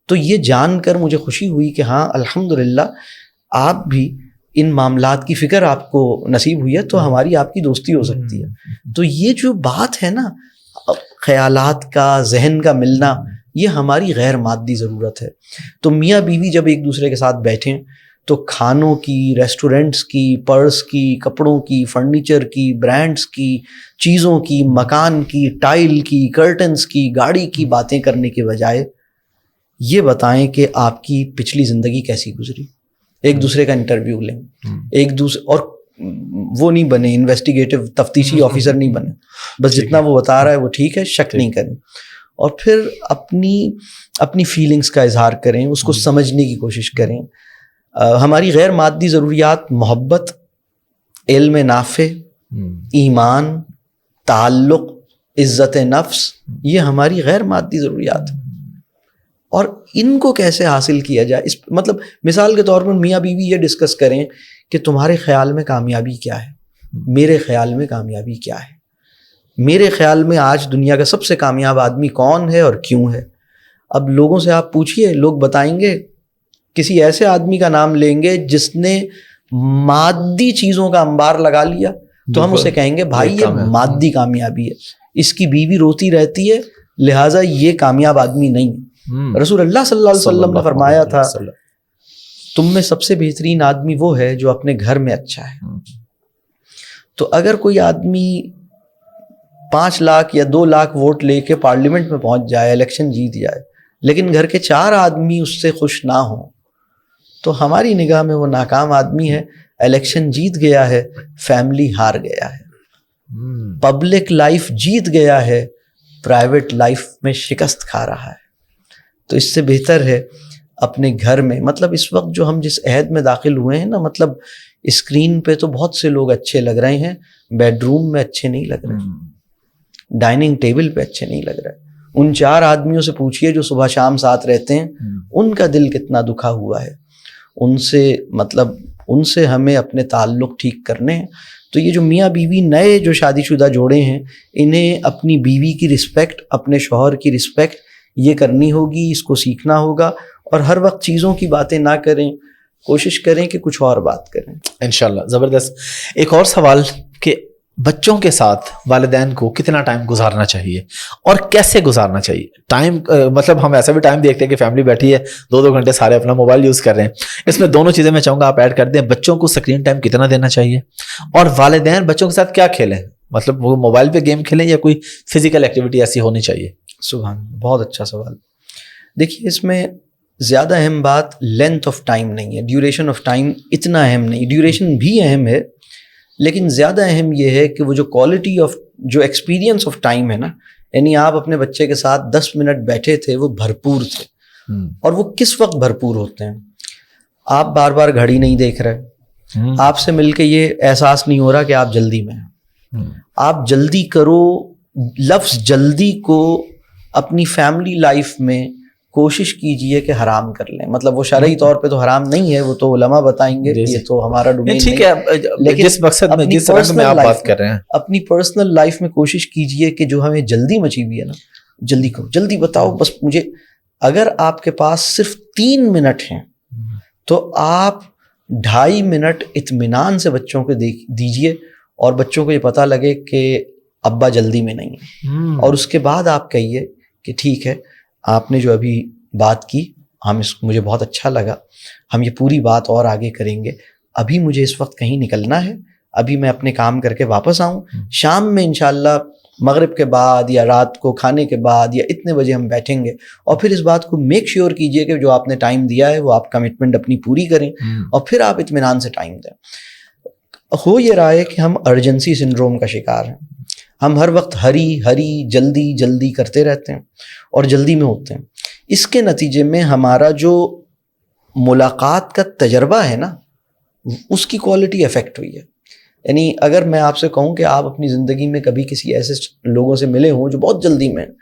تو یہ جان کر مجھے خوشی ہوئی کہ ہاں الحمدللہ آپ بھی ان معاملات کی فکر آپ کو نصیب ہوئی ہے، تو ہماری آپ کی دوستی ہو سکتی ہے. تو یہ جو بات ہے نا خیالات کا، ذہن کا ملنا، یہ ہماری غیر مادی ضرورت ہے. تو میاں بیوی جب ایک دوسرے کے ساتھ بیٹھیں تو کھانوں کی، ریسٹورنٹس کی، پرس کی، کپڑوں کی، فرنیچر کی، برانڈس کی، چیزوں کی، مکان کی، ٹائل کی، کرٹنز کی، گاڑی کی باتیں کرنے کے بجائے یہ بتائیں کہ آپ کی پچھلی زندگی کیسی گزری. ایک دوسرے کا انٹرویو لیں، ایک دوسرے، اور وہ نہیں بنے انویسٹیگیٹو تفتیشی آفیسر نہیں بنے، بس جتنا وہ بتا رہا ہے وہ ٹھیک ہے، شک نہیں کریں. اور پھر اپنی فیلنگز کا اظہار کریں، اس کو سمجھنے کی کوشش کریں. ہماری غیر مادی ضروریات محبت، علم نافع، ایمان، تعلق، عزت نفس، یہ ہماری غیر مادی ضروریات ہیں. اور ان کو کیسے حاصل کیا جائے، اس مطلب مثال کے طور پر میاں بیوی یہ ڈسکس کریں کہ تمہارے خیال میں کامیابی کیا ہے، میرے خیال میں کامیابی کیا ہے. میرے خیال میں آج دنیا کا سب سے کامیاب آدمی کون ہے اور کیوں ہے. اب لوگوں سے آپ پوچھئے، لوگ بتائیں گے، کسی ایسے آدمی کا نام لیں گے جس نے مادی چیزوں کا انبار لگا لیا تو ہم اسے کہیں گے بھائی یہ مادی کامیابی ہے، اس کی بیوی روتی رہتی ہے لہٰذا یہ کامیاب آدمی نہیں. رسول اللہ صلی اللہ علیہ وسلم نے فرمایا تھا تم میں سب سے بہترین آدمی وہ ہے جو اپنے گھر میں اچھا ہے. تو اگر کوئی آدمی 5 لاکھ یا 2 لاکھ ووٹ لے کے پارلیمنٹ میں پہنچ جائے، الیکشن جیت جائے، لیکن گھر کے 4 آدمی اس سے خوش نہ ہوں تو ہماری نگاہ میں وہ ناکام آدمی ہے. الیکشن جیت گیا ہے، فیملی ہار گیا ہے. پبلک لائف جیت گیا ہے، پرائیویٹ لائف میں شکست کھا رہا ہے. تو اس سے بہتر ہے اپنے گھر میں، مطلب اس وقت جو ہم جس عہد میں داخل ہوئے ہیں نا، مطلب اسکرین پہ تو بہت سے لوگ اچھے لگ رہے ہیں، بیڈ روم میں اچھے نہیں لگ رہے، ڈائننگ ٹیبل پہ اچھے نہیں لگ رہے. ان 4 آدمیوں سے پوچھئے جو صبح شام ساتھ رہتے ہیں، ان کا دل کتنا دکھا ہوا ہے. ان سے ہمیں اپنے تعلق ٹھیک کرنے ہیں. تو یہ جو میاں بیوی نئے جو شادی شدہ جوڑے ہیں، انہیں اپنی بیوی کی رسپیکٹ، اپنے شوہر کی رسپیکٹ یہ کرنی ہوگی، اس کو سیکھنا ہوگا. اور ہر وقت چیزوں کی باتیں نہ کریں، کوشش کریں کہ کچھ اور بات کریں. انشاءاللہ. زبردست. ایک اور سوال کہ بچوں کے ساتھ والدین کو کتنا ٹائم گزارنا چاہیے اور کیسے گزارنا چاہیے؟ ٹائم مطلب ہم ایسا بھی ٹائم دیکھتے ہیں کہ فیملی بیٹھی ہے 2-2 گھنٹے سارے اپنا موبائل یوز کر رہے ہیں. اس میں دونوں چیزیں میں چاہوں گا آپ ایڈ کر دیں. بچوں کو اسکرین ٹائم کتنا دینا چاہیے اور والدین بچوں کے ساتھ کیا کھیلیں، مطلب وہ موبائل پہ گیم کھیلیں یا کوئی فزیکل ایکٹیویٹی ایسی ہونی چاہیے؟ سبحان اللہ، بہت اچھا سوال. دیکھیے اس میں زیادہ اہم بات لینتھ آف ٹائم نہیں ہے، ڈیوریشن آف ٹائم اتنا اہم نہیں. ڈیوریشن بھی اہم ہے لیکن زیادہ اہم یہ ہے کہ وہ جو کوالٹی آف، جو ایکسپیرینس آف ٹائم ہے نا، یعنی آپ اپنے بچے کے ساتھ 10 منٹ بیٹھے تھے، وہ بھرپور تھے. اور وہ کس وقت بھرپور ہوتے ہیں؟ آپ بار بار گھڑی نہیں دیکھ رہے، آپ سے مل کے یہ احساس نہیں ہو رہا کہ آپ جلدی میں ہیں. آپ جلدی کرو، لفظ جلدی کو اپنی فیملی لائف میں کوشش کیجئے کہ حرام کر لیں. مطلب وہ شرعی طور پہ تو حرام نہیں ہے، وہ تو علماء بتائیں گے، یہ تو ہمارا ڈومین نہیں. ٹھیک ہے، لیکن جس مقصد میں، جس طرح میں آپ بات کر رہے ہیں، اپنی پرسنل لائف میں کوشش کیجئے کہ جو ہمیں جلدی مچی ہوئی ہے نا، جلدی کرو، جلدی بتاؤ، بس مجھے اگر آپ کے پاس صرف 3 منٹ ہیں تو آپ 2.5 منٹ اطمینان سے بچوں کو دیجیے اور بچوں کو یہ پتہ لگے کہ ابا جلدی میں نہیں ہے، اور اس کے بعد آپ کہیے کہ ٹھیک ہے آپ نے جو ابھی بات کی مجھے بہت اچھا لگا، ہم یہ پوری بات اور آگے کریں گے، ابھی مجھے اس وقت کہیں نکلنا ہے، ابھی میں اپنے کام کر کے واپس آؤں، شام میں انشاءاللہ مغرب کے بعد یا رات کو کھانے کے بعد یا اتنے بجے ہم بیٹھیں گے، اور پھر اس بات کو میک شیور کیجئے کہ جو آپ نے ٹائم دیا ہے وہ آپ کمٹمنٹ اپنی پوری کریں، اور پھر آپ اطمینان سے ٹائم دیں۔ ہو یہ رہا ہے کہ ہم ارجنسی سنڈروم کا شکار ہیں، ہم ہر وقت ہری جلدی جلدی کرتے رہتے ہیں اور جلدی میں ہوتے ہیں، اس کے نتیجے میں ہمارا جو ملاقات کا تجربہ ہے نا اس کی کوالٹی افیکٹ ہوئی ہے۔ یعنی اگر میں آپ سے کہوں کہ آپ اپنی زندگی میں کبھی کسی ایسے لوگوں سے ملے ہوں جو بہت جلدی میں ہیں،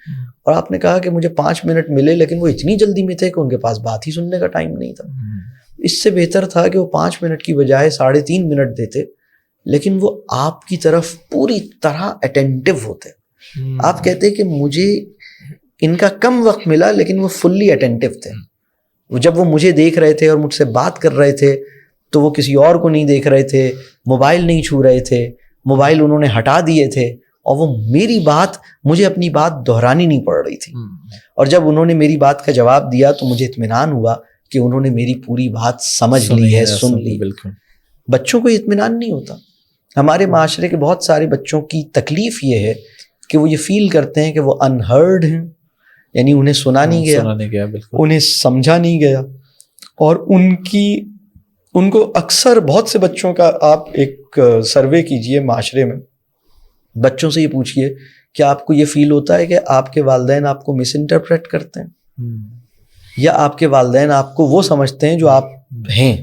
اور آپ نے کہا کہ مجھے 5 منٹ ملے لیکن وہ اتنی جلدی میں تھے کہ ان کے پاس بات ہی سننے کا ٹائم نہیں تھا، اس سے بہتر تھا کہ وہ 5 منٹ کی بجائے 3.5 منٹ دیتے لیکن وہ آپ کی طرف پوری طرح اٹینٹیو ہوتے۔ آپ کہتے کہ مجھے ان کا کم وقت ملا لیکن وہ فلی اٹینٹیو تھے، جب وہ مجھے دیکھ رہے تھے اور مجھ سے بات کر رہے تھے تو وہ کسی اور کو نہیں دیکھ رہے تھے، موبائل نہیں چھو رہے تھے، موبائل انہوں نے ہٹا دیے تھے، اور وہ مجھے اپنی بات دہرانی نہیں پڑ رہی تھی، اور جب انہوں نے میری بات کا جواب دیا تو مجھے اطمینان ہوا کہ انہوں نے میری پوری بات سمجھ لی ہے، سن لی۔ بالکل بچوں کو اطمینان نہیں ہوتا۔ ہمارے معاشرے کے بہت سارے بچوں کی تکلیف یہ ہے کہ وہ یہ فیل کرتے ہیں کہ وہ انہرڈ ہیں، یعنی انہیں سنا نہیں گیا، انہیں سمجھا نہیں گیا، اور ان کو اکثر بہت سے بچوں کا آپ ایک سروے کیجئے معاشرے میں، بچوں سے یہ پوچھئے کہ آپ کو یہ فیل ہوتا ہے کہ آپ کے والدین آپ کو مس انٹرپریٹ کرتے ہیں، یا آپ کے والدین آپ کو وہ سمجھتے ہیں جو آپ ہیں،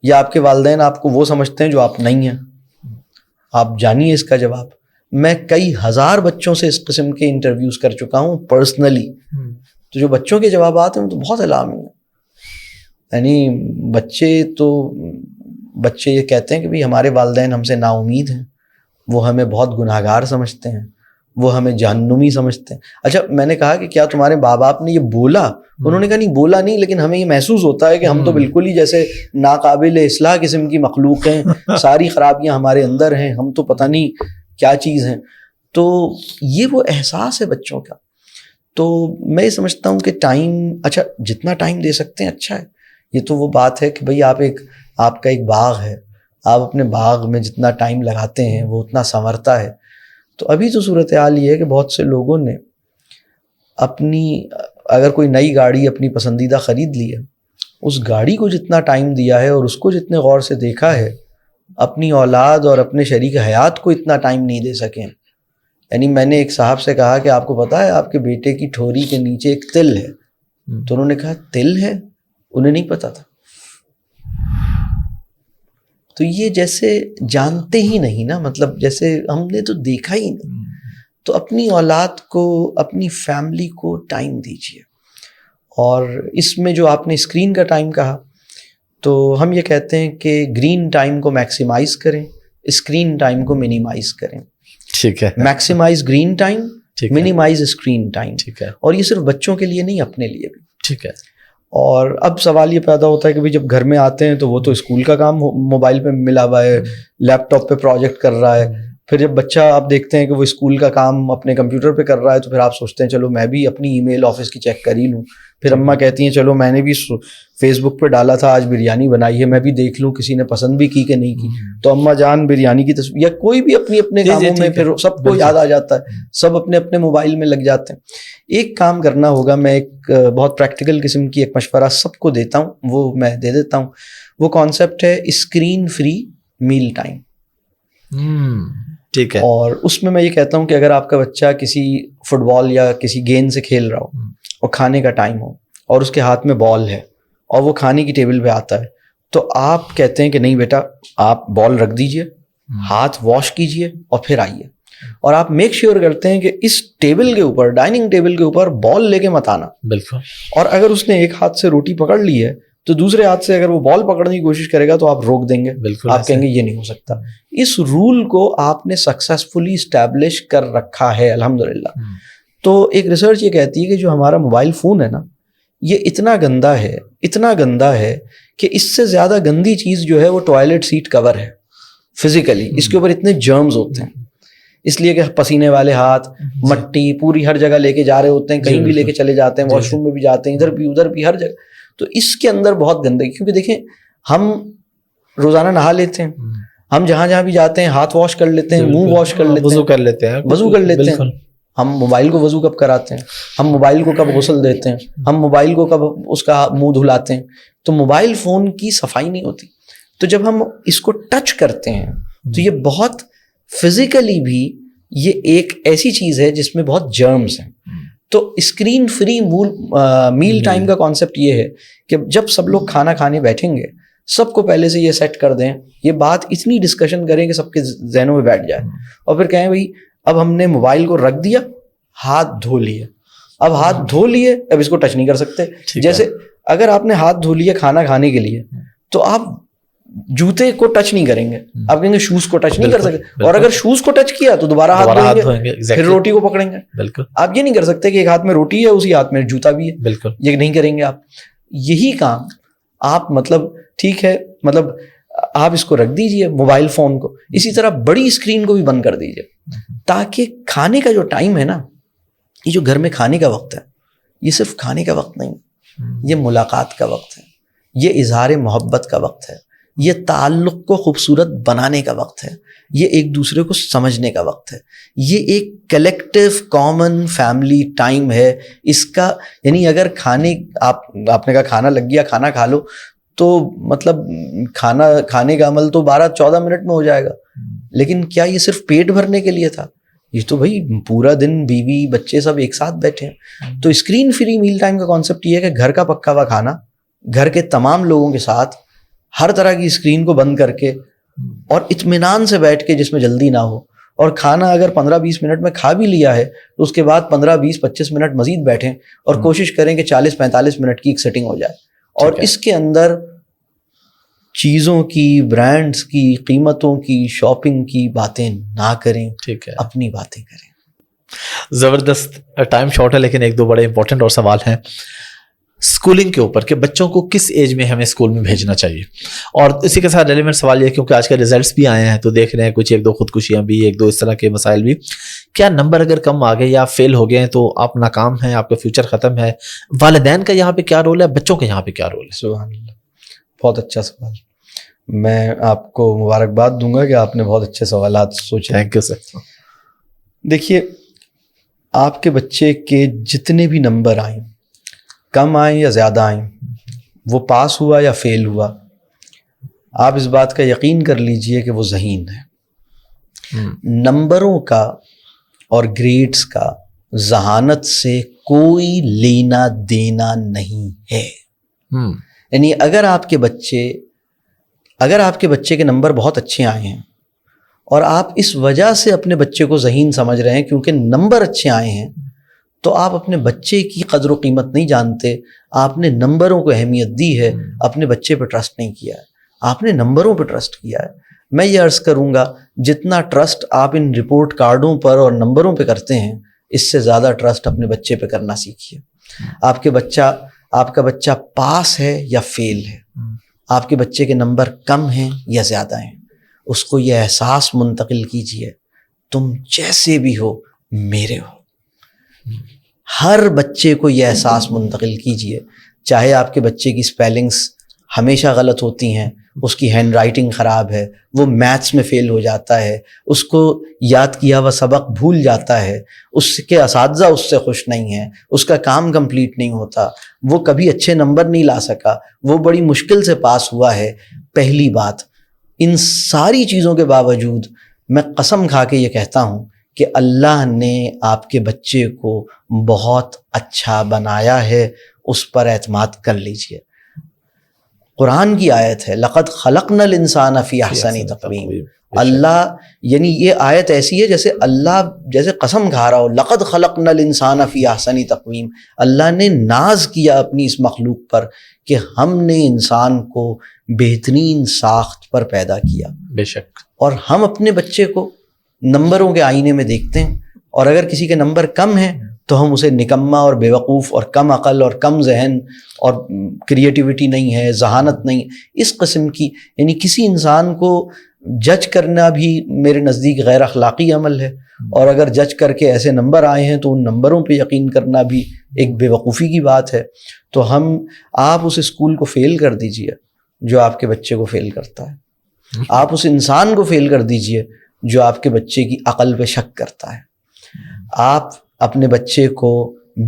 یا آپ کے والدین آپ کو وہ سمجھتے ہیں جو آپ نہیں ہیں؟ آپ جانیے اس کا جواب۔ میں کئی ہزار بچوں سے اس قسم کے انٹرویوز کر چکا ہوں پرسنلی، تو جو بچوں کے جوابات ہیں وہ تو بہت الامی ہیں۔ یعنی بچے یہ کہتے ہیں کہ بھئی ہمارے والدین ہم سے نا امید ہیں، وہ ہمیں بہت گناہگار سمجھتے ہیں، وہ ہمیں جہنمی سمجھتے ہیں۔ اچھا میں نے کہا کہ کیا تمہارے ماں باپ نے یہ بولا؟ انہوں نے کہا نہیں بولا نہیں، لیکن ہمیں یہ محسوس ہوتا ہے کہ ہم تو بالکل ہی جیسے ناقابل اصلاح قسم کی مخلوق ہیں، ساری خرابیاں ہمارے اندر ہیں، ہم تو پتہ نہیں کیا چیز ہیں۔ تو یہ وہ احساس ہے بچوں کا۔ تو میں یہ سمجھتا ہوں کہ اچھا جتنا ٹائم دے سکتے ہیں اچھا ہے، یہ تو وہ بات ہے کہ بھئی آپ کا ایک باغ ہے، آپ اپنے باغ میں جتنا ٹائم لگاتے ہیں وہ اتنا سنورتا ہے۔ تو ابھی تو صورتحال یہ ہے کہ بہت سے لوگوں نے اگر کوئی نئی گاڑی اپنی پسندیدہ خرید لی ہے، اس گاڑی کو جتنا ٹائم دیا ہے اور اس کو جتنے غور سے دیکھا ہے، اپنی اولاد اور اپنے شریک حیات کو اتنا ٹائم نہیں دے سکیں۔ یعنی میں نے ایک صاحب سے کہا کہ آپ کو پتا ہے آپ کے بیٹے کی ٹھوری کے نیچے ایک تل ہے، تو انہوں نے کہا تل ہے؟ انہیں نہیں پتا تھا۔ تو یہ جیسے جانتے ہی نہیں نا، مطلب جیسے ہم نے تو دیکھا ہی نہیں۔ تو اپنی اولاد کو، اپنی فیملی کو ٹائم دیجیے۔ اور اس میں جو آپ نے اسکرین کا ٹائم کہا، تو ہم یہ کہتے ہیں کہ گرین ٹائم کو میکسیمائز کریں، اسکرین ٹائم کو منیمائز کریں۔ ٹھیک ہے، maximize green time, minimize screen time. ٹھیک ہے، اور یہ صرف بچوں کے لیے نہیں، اپنے لیے بھی۔ ٹھیک ہے۔ اور اب سوال یہ پیدا ہوتا ہے کہ جب گھر میں آتے ہیں تو وہ تو اسکول کا کام موبائل پہ ملا ہوا ہے، لیپ ٹاپ پہ پروجیکٹ کر رہا ہے، پھر جب بچہ آپ دیکھتے ہیں کہ وہ اسکول کا کام اپنے کمپیوٹر پہ کر رہا ہے تو پھر آپ سوچتے ہیں چلو میں بھی اپنی ای میل آفس کی چیک کر ہی لوں، پھر اماں کہتی ہیں چلو میں نے بھی فیس بک پہ ڈالا تھا آج بریانی بنائی ہے، میں بھی دیکھ لوں کسی نے پسند بھی کی کہ نہیں کی، تو اماں جان بریانی کی تصویر، یا کوئی بھی اپنے کاموں میں پھر سب کو یاد آ جاتا ہے، سب اپنے موبائل میں لگ جاتے ہیں۔ ایک کام کرنا ہوگا، میں ایک بہت پریکٹیکل قسم کی ایک مشورہ سب کو دیتا ہوں، وہ میں دے دیتا ہوں، وہ کانسیپٹ ہے اسکرین فری میل ٹائم۔ ٹھیک ہے۔ اور اس میں یہ کہتا ہوں کہ اگر آپ کا بچہ کسی فٹ بال یا کسی گیند سے کھیل رہا ہو اور کھانے کا ٹائم ہو اور اس کے ہاتھ میں بال ہے اور وہ کھانے کی ٹیبل پہ آتا ہے، تو آپ کہتے ہیں کہ نہیں بیٹا آپ بال رکھ دیجئے، ہاتھ واش کیجئے اور پھر آئیے، اور آپ میک شیور کرتے ہیں کہ اس ٹیبل کے اوپر، ڈائننگ ٹیبل کے اوپر بال لے کے مت آنا۔ بالکل۔ اور اگر اس نے ایک ہاتھ سے روٹی پکڑ لی ہے تو دوسرے ہاتھ سے اگر وہ بال پکڑنے کی کوشش کرے گا تو آپ روک دیں گے، آپ کہیں گے یہ نہیں ہو سکتا۔ اس رول کو آپ نے سکسیسفلی اسٹیبلش کر رکھا ہے الحمدللہ۔ تو ایک ریسرچ یہ کہتی ہے کہ جو ہمارا موبائل فون ہے نا، یہ اتنا گندا ہے کہ اس سے زیادہ گندی چیز جو ہے وہ ٹوائلٹ سیٹ کور ہے فزیکلی. اس کے اوپر اتنے جرمز ہوتے ہیں, اس لیے کہ پسینے والے ہاتھ, مٹی پوری ہر جگہ لے کے جا رہے ہوتے ہیں, کہیں بھی لے کے چلے جاتے ہیں, واش روم میں بھی جاتے ہیں, ادھر بھی ادھر بھی, ہر جگہ. تو اس کے اندر بہت گندگی, کیونکہ دیکھیں ہم روزانہ نہا لیتے ہیں, ہم جہاں جہاں بھی جاتے ہیں ہاتھ واش کر لیتے ہیں, منہ واش کر لیتے ہیں, وضو کر لیتے ہیں. ہم موبائل کو وضو کب کراتے ہیں, ہم موبائل کو کب غسل دیتے ہیں, ہم موبائل کو کب اس کا منہ دھلاتے ہیں. تو موبائل فون کی صفائی نہیں ہوتی. تو جب ہم اس کو ٹچ کرتے ہیں تو یہ بہت فزیکلی بھی یہ ایک ایسی چیز ہے جس میں بہت جرمز ہیں. تو اسکرین فری میل ٹائم کا کانسیپٹ یہ ہے کہ جب سب لوگ کھانا کھانے بیٹھیں گے, سب کو پہلے سے یہ سیٹ کر دیں, یہ بات اتنی ڈسکشن کریں کہ سب کے ذہنوں میں بیٹھ جائے, اور پھر کہیں بھائی اب ہم نے موبائل کو رکھ دیا, ہاتھ دھو لیے, اب ہاتھ دھو لیے, اب اس کو ٹچ نہیں کر سکتے. جیسے اگر آپ نے ہاتھ دھو لیے کھانا کھانے کے لیے تو آپ جوتے کو ٹچ نہیں کریں گے, آپ کہیں گے شوز کو ٹچ نہیں کر سکتے, اور اگر شوز کو ٹچ کیا تو دوبارہ ہاتھ دھوئیں گے, پھر روٹی کو پکڑیں گے. بالکل آپ یہ نہیں کر سکتے کہ ایک ہاتھ میں روٹی ہے اسی ہاتھ میں جوتا بھی ہے, بالکل یہ نہیں کریں گے آپ. یہی کام آپ مطلب ٹھیک ہے, مطلب آپ اس کو رکھ دیجئے موبائل فون کو, اسی طرح بڑی اسکرین کو بھی بند کر دیجئے, تاکہ کھانے کا جو ٹائم ہے نا, یہ جو گھر میں کھانے کا وقت ہے, یہ صرف کھانے کا وقت نہیں, یہ ملاقات کا وقت ہے, یہ اظہار محبت کا وقت ہے, یہ تعلق کو خوبصورت بنانے کا وقت ہے, یہ ایک دوسرے کو سمجھنے کا وقت ہے, یہ ایک کلیکٹیو کامن فیملی ٹائم ہے. اس کا یعنی اگر کھانے آپ نے کہا کھانا لگ گیا کھانا کھا لو, تو مطلب کھانا کھانے کا عمل تو 12-14 منٹ میں ہو جائے گا, لیکن کیا یہ صرف پیٹ بھرنے کے لیے تھا؟ یہ تو بھائی پورا دن بیوی بچے سب ایک ساتھ بیٹھے ہیں. تو اسکرین فری میل ٹائم کا کانسیپٹ یہ ہے کہ گھر کا پکا ہوا کھانا گھر کے تمام لوگوں کے ساتھ, ہر طرح کی اسکرین کو بند کر کے اور اطمینان سے بیٹھ کے, جس میں جلدی نہ ہو, اور کھانا اگر 15-20 منٹ میں کھا بھی لیا ہے تو اس کے بعد 15-20-25 منٹ مزید بیٹھیں اور کوشش کریں کہ 40-45 منٹ کی ایک سیٹنگ ہو جائے, اور اس کے اندر چیزوں کی, برانڈز کی, قیمتوں کی, شاپنگ کی باتیں نہ کریں, ٹھیک ہے, اپنی باتیں کریں. زبردست. ٹائم شارٹ ہے لیکن ایک دو بڑے امپورٹنٹ اور سوال ہیں اسکولنگ کے اوپر کہ بچوں کو کس ایج میں ہمیں اسکول میں بھیجنا چاہیے, اور اسی کے ساتھ ریلیونٹ سوال یہ کیونکہ آج کل ریزلٹس بھی آئے ہیں تو دیکھ رہے ہیں کچھ ایک دو خودکشیاں بھی, ایک دو اس طرح کے مسائل بھی. کیا نمبر اگر کم آ گئے یا فیل ہو گئے ہیں تو آپ ناکام ہیں, آپ کا فیوچر ختم ہے؟ والدین کا یہاں پہ کیا رول ہے, بچوں کا یہاں پہ کیا رول ہے؟ سبحان اللہ, بہت اچھا سوال. میں آپ کو مبارکباد دوں گا کہ آپ نے بہت اچھے سوالات سوچے. Thank you sir. دیکھیے, آپ کے بچے کے جتنے بھی نمبر آئیں, کم آئیں یا زیادہ آئیں, وہ پاس ہوا یا فیل ہوا, آپ اس بات کا یقین کر لیجئے کہ وہ ذہین ہے. نمبروں کا اور گریڈز کا ذہانت سے کوئی لینا دینا نہیں ہے. یعنی اگر آپ کے بچے کے نمبر بہت اچھے آئے ہیں اور آپ اس وجہ سے اپنے بچے کو ذہین سمجھ رہے ہیں کیونکہ نمبر اچھے آئے ہیں, تو آپ اپنے بچے کی قدر و قیمت نہیں جانتے. آپ نے نمبروں کو اہمیت دی ہے, اپنے بچے پہ ٹرسٹ نہیں کیا ہے, آپ نے نمبروں پہ ٹرسٹ کیا ہے. میں یہ عرض کروں گا, جتنا ٹرسٹ آپ ان رپورٹ کارڈوں پر اور نمبروں پہ کرتے ہیں, اس سے زیادہ ٹرسٹ اپنے بچے پہ کرنا سیکھیے. آپ کا بچہ پاس ہے یا فیل ہے, آپ کے بچے کے نمبر کم ہیں یا زیادہ ہیں, اس کو یہ احساس منتقل کیجیے, تم جیسے بھی ہو میرے ہو. ہر بچے کو یہ احساس منتقل کیجیے, چاہے آپ کے بچے کی سپیلنگز ہمیشہ غلط ہوتی ہیں, اس کی ہینڈ رائٹنگ خراب ہے, وہ میتھس میں فیل ہو جاتا ہے, اس کو یاد کیا ہوا سبق بھول جاتا ہے, اس کے اساتذہ اس سے خوش نہیں ہیں, اس کا کام کمپلیٹ نہیں ہوتا, وہ کبھی اچھے نمبر نہیں لا سکا, وہ بڑی مشکل سے پاس ہوا ہے. پہلی بات, ان ساری چیزوں کے باوجود میں قسم کھا کے یہ کہتا ہوں کہ اللہ نے آپ کے بچے کو بہت اچھا بنایا ہے, اس پر اعتماد کر لیجئے. قرآن کی آیت ہے, لقد خلقنا الانسان فی احسن تقویم. اللہ یعنی یہ آیت ایسی ہے جیسے قسم کھا رہا ہو, لقد خلقنا الانسان فی احسن تقویم. اللہ نے ناز کیا اپنی اس مخلوق پر کہ ہم نے انسان کو بہترین ساخت پر پیدا کیا. بے شک. اور ہم اپنے بچے کو نمبروں کے آئینے میں دیکھتے ہیں, اور اگر کسی کے نمبر کم ہیں تو ہم اسے نکما اور بیوقوف اور کم عقل اور کم ذہن اور کریٹیوٹی نہیں ہے، ذہانت نہیں، اس قسم کی، یعنی کسی انسان کو جج کرنا بھی میرے نزدیک غیر اخلاقی عمل ہے، اور اگر جج کر کے ایسے نمبر آئے ہیں تو ان نمبروں پہ یقین کرنا بھی ایک بے وقوفی کی بات ہے۔ تو آپ اس اسکول کو فیل کر دیجئے جو آپ کے بچے کو فیل کرتا ہے، آپ اس انسان کو فیل کر دیجئے جو آپ کے بچے کی عقل پہ شک کرتا ہے، آپ اپنے بچے کو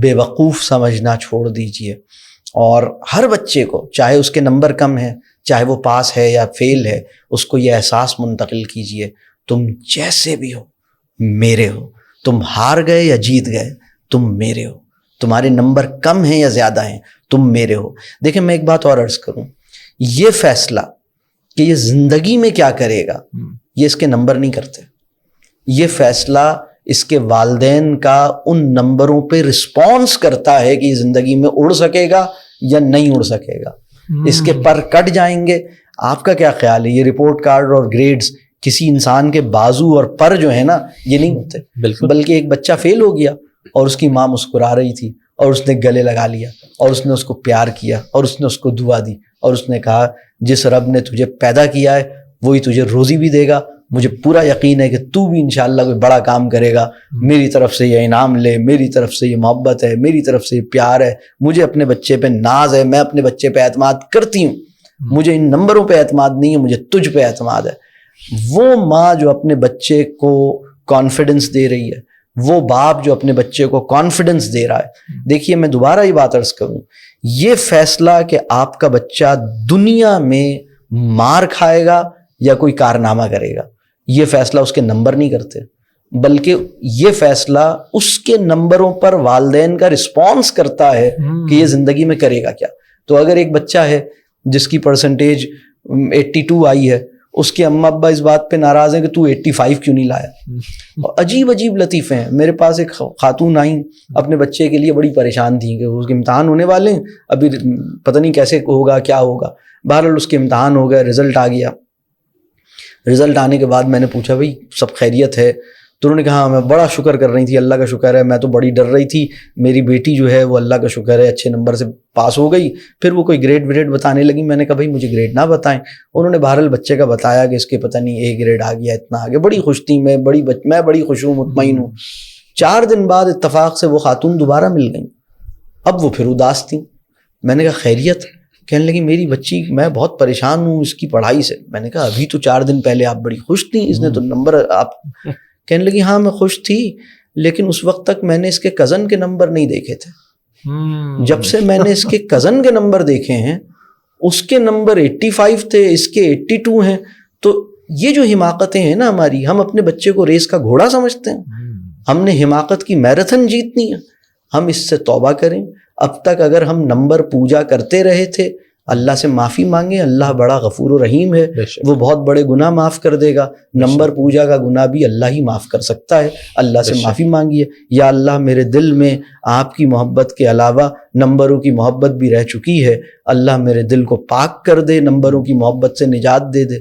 بے وقوف سمجھنا چھوڑ دیجئے، اور ہر بچے کو، چاہے اس کے نمبر کم ہیں، چاہے وہ پاس ہے یا فیل ہے، اس کو یہ احساس منتقل کیجئے، تم جیسے بھی ہو میرے ہو، تم ہار گئے یا جیت گئے تم میرے ہو، تمہارے نمبر کم ہیں یا زیادہ ہیں تم میرے ہو۔ دیکھیں میں ایک بات اور عرض کروں، یہ فیصلہ کہ یہ زندگی میں کیا کرے گا یہ اس کے نمبر نہیں کرتے، یہ فیصلہ اس کے والدین کا ان نمبروں پہ رسپانس کرتا ہے کہ یہ زندگی میں اڑ سکے گا یا نہیں اڑ سکے گا، اس کے پر کٹ جائیں گے۔ آپ کا کیا خیال ہے، یہ رپورٹ کارڈ اور گریڈز کسی انسان کے بازو اور پر جو ہے نا یہ نہیں ہوتے، بلکہ ایک بچہ فیل ہو گیا اور اس کی ماں مسکرا رہی تھی اور اس نے گلے لگا لیا اور اس نے اس کو پیار کیا اور اس نے اس کو دعا دی اور اس نے کہا جس رب نے تجھے پیدا کیا ہے وہی تجھے روزی بھی دے گا، مجھے پورا یقین ہے کہ تو بھی انشاءاللہ کوئی بڑا کام کرے گا، میری طرف سے یہ انعام لے، میری طرف سے یہ محبت ہے، میری طرف سے یہ پیار ہے، مجھے اپنے بچے پہ ناز ہے، میں اپنے بچے پہ اعتماد کرتی ہوں، مجھے ان نمبروں پہ اعتماد نہیں ہے، مجھے تجھ پہ اعتماد ہے۔ وہ ماں جو اپنے بچے کو کانفیڈنس دے رہی ہے، وہ باپ جو اپنے بچے کو کانفیڈنس دے رہا ہے، دیکھیے میں دوبارہ یہ بات عرض کروں، یہ فیصلہ کہ آپ کا بچہ دنیا میں مار کھائے گا یا کوئی کارنامہ کرے گا، یہ فیصلہ اس کے نمبر نہیں کرتے، بلکہ یہ فیصلہ اس کے نمبروں پر والدین کا رسپانس کرتا ہے کہ یہ زندگی میں کرے گا کیا۔ تو اگر ایک بچہ ہے جس کی پرسنٹیج 82 آئی ہے، اس کے اماں ابا اس بات پہ ناراض ہیں کہ تو 85 کیوں نہیں لایا، اور عجیب عجیب لطیفے ہیں۔ میرے پاس ایک خاتون آئیں، اپنے بچے کے لیے بڑی پریشان تھیں کہ اس کے امتحان ہونے والے ہیں، ابھی پتہ نہیں کیسے ہوگا کیا ہوگا۔ بہرحال اس کے امتحان ہو گئے، رزلٹ آ گیا، رزلٹ آنے کے بعد میں نے پوچھا بھائی سب خیریت ہے؟ تو انہوں نے کہا میں بڑا شکر کر رہی تھی، اللہ کا شکر ہے، میں تو بڑی ڈر رہی تھی، میری بیٹی جو ہے وہ اللہ کا شکر ہے اچھے نمبر سے پاس ہو گئی۔ پھر وہ کوئی گریڈ وریڈ بتانے لگی، میں نے کہا بھائی مجھے گریڈ نہ بتائیں۔ انہوں نے بہرحال بچے کا بتایا کہ اس کے پتہ نہیں A گریڈ آ گیا، اتنا آ گیا، بڑی خوش تھی، میں بڑی خوش ہوں، مطمئن ہوں۔ 4 دن بعد اتفاق سے وہ خاتون دوبارہ مل گئیں، اب وہ پھر اداس تھیں۔ میں نے کہا خیریت؟ کہنے لگی میری بچی، میں بہت پریشان ہوں اس کی پڑھائی سے۔ میں نے کہا ابھی تو 4 دن پہلے آپ بڑی خوش تھیں، اس نے تو نمبر آپ۔ کہنے لگی ہاں میں خوش تھی، لیکن اس وقت تک میں نے اس کے کزن کے نمبر نہیں دیکھے تھے، جب سے میں نے اس کے کزن کے نمبر دیکھے ہیں، اس کے نمبر 85 تھے، اس کے 82 ہیں۔ تو یہ جو حماقتیں ہیں نا ہماری، ہم اپنے بچے کو ریس کا گھوڑا سمجھتے ہیں، ہم نے حماقت کی میراتھن جیتنی ہے۔ ہم اس سے توبہ کریں۔ اب تک اگر ہم نمبر پوجا کرتے رہے تھے، اللہ سے معافی مانگیں، اللہ بڑا غفور و رحیم ہے، وہ بہت بڑے گناہ معاف کر دے گا۔ نمبر پوجا کا گناہ بھی اللہ ہی معاف کر سکتا ہے، اللہ سے معافی مانگیے، یا اللہ میرے دل میں آپ کی محبت کے علاوہ نمبروں کی محبت بھی رہ چکی ہے، اللہ میرے دل کو پاک کر دے، نمبروں کی محبت سے نجات دے دے۔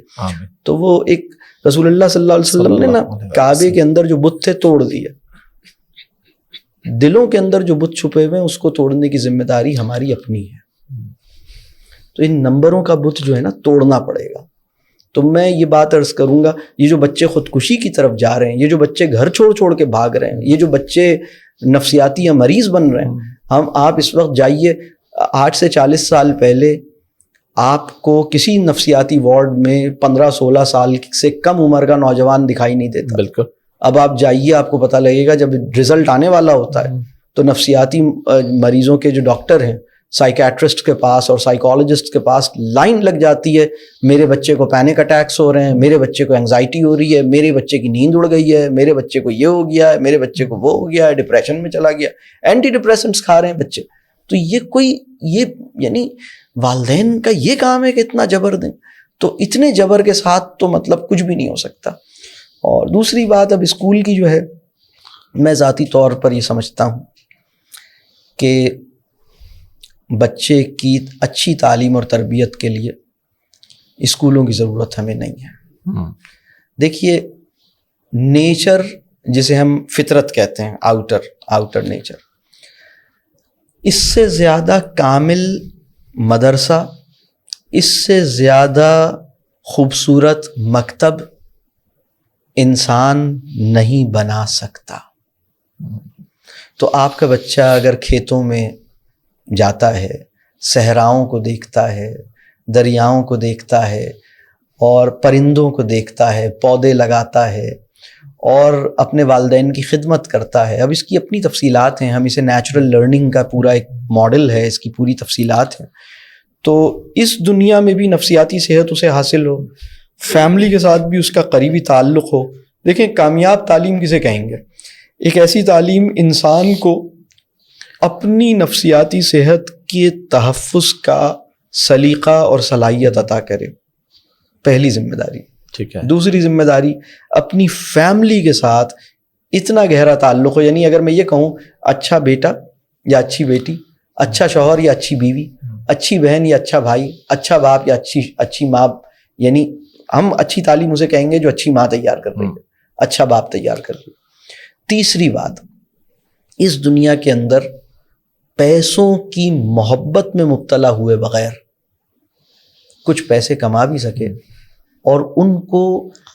تو وہ ایک رسول اللہ صلی اللہ علیہ وسلم نے نا کعبے کے اندر جو بت تھے توڑ دیے، دلوں کے اندر جو بت چھپے ہوئے ہیں اس کو توڑنے کی ذمہ داری ہماری اپنی ہے۔ تو ان نمبروں کا بت جو ہے نا توڑنا پڑے گا۔ تو میں یہ بات عرض کروں گا، یہ جو بچے خودکشی کی طرف جا رہے ہیں، یہ جو بچے گھر چھوڑ کے بھاگ رہے ہیں، یہ جو بچے نفسیاتی یا مریض بن رہے ہیں، آپ اس وقت جائیے، 8 سے 40 سال پہلے آپ کو کسی نفسیاتی وارڈ میں 15-16 سال سے کم عمر کا نوجوان دکھائی نہیں دیتا۔ بالکل۔ اب آپ جائیے، آپ کو پتہ لگے گا جب رزلٹ آنے والا ہوتا ہے تو نفسیاتی مریضوں کے جو ڈاکٹر ہیں، سائیکیٹرسٹ کے پاس اور سائیکالوجسٹ کے پاس لائن لگ جاتی ہے، میرے بچے کو پینک اٹیکس ہو رہے ہیں، میرے بچے کو انگزائٹی ہو رہی ہے، میرے بچے کی نیند اڑ گئی ہے، میرے بچے کو یہ ہو گیا ہے، میرے بچے کو وہ ہو گیا ہے، ڈپریشن میں چلا گیا، اینٹی ڈپریسنٹس کھا رہے ہیں بچے۔ تو یہ یعنی والدین کا یہ کام ہے کہ اتنا جبر دیں، تو اتنے جبر کے ساتھ تو مطلب کچھ بھی نہیں ہو سکتا۔ اور دوسری بات اب اسکول کی جو ہے، میں ذاتی طور پر یہ سمجھتا ہوں کہ بچے کی اچھی تعلیم اور تربیت کے لیے اسکولوں کی ضرورت ہمیں نہیں ہے۔ دیکھیے نیچر جسے ہم فطرت کہتے ہیں, آؤٹر نیچر, اس سے زیادہ کامل مدرسہ, اس سے زیادہ خوبصورت مکتب انسان نہیں بنا سکتا. تو آپ کا بچہ اگر کھیتوں میں جاتا ہے, صحراؤں کو دیکھتا ہے, دریاؤں کو دیکھتا ہے, اور پرندوں کو دیکھتا ہے, پودے لگاتا ہے, اور اپنے والدین کی خدمت کرتا ہے. اب اس کی اپنی تفصیلات ہیں, ہم اسے نیچرل لرننگ کا پورا ایک ماڈل ہے, اس کی پوری تفصیلات ہیں. تو اس دنیا میں بھی نفسیاتی صحت اسے حاصل ہو, فیملی کے ساتھ بھی اس کا قریبی تعلق ہو. دیکھیں کامیاب تعلیم کسے کہیں گے؟ ایک ایسی تعلیم انسان کو اپنی نفسیاتی صحت کے تحفظ کا سلیقہ اور صلاحیت عطا کرے, پہلی ذمہ داری. ٹھیک ہے. دوسری ذمہ داری اپنی فیملی کے ساتھ اتنا گہرا تعلق ہو, یعنی اگر میں یہ کہوں اچھا بیٹا یا اچھی بیٹی, اچھا شوہر یا اچھی بیوی, اچھی بہن یا اچھا بھائی, اچھا باپ یا اچھی ماں, یعنی ہم اچھی تعلیم اسے کہیں گے جو اچھی ماں تیار کر رہی ہے, اچھا باپ تیار کر رہی ہے. تیسری بات, اس دنیا کے اندر پیسوں کی محبت میں مبتلا ہوئے بغیر کچھ پیسے کما بھی سکے اور ان کو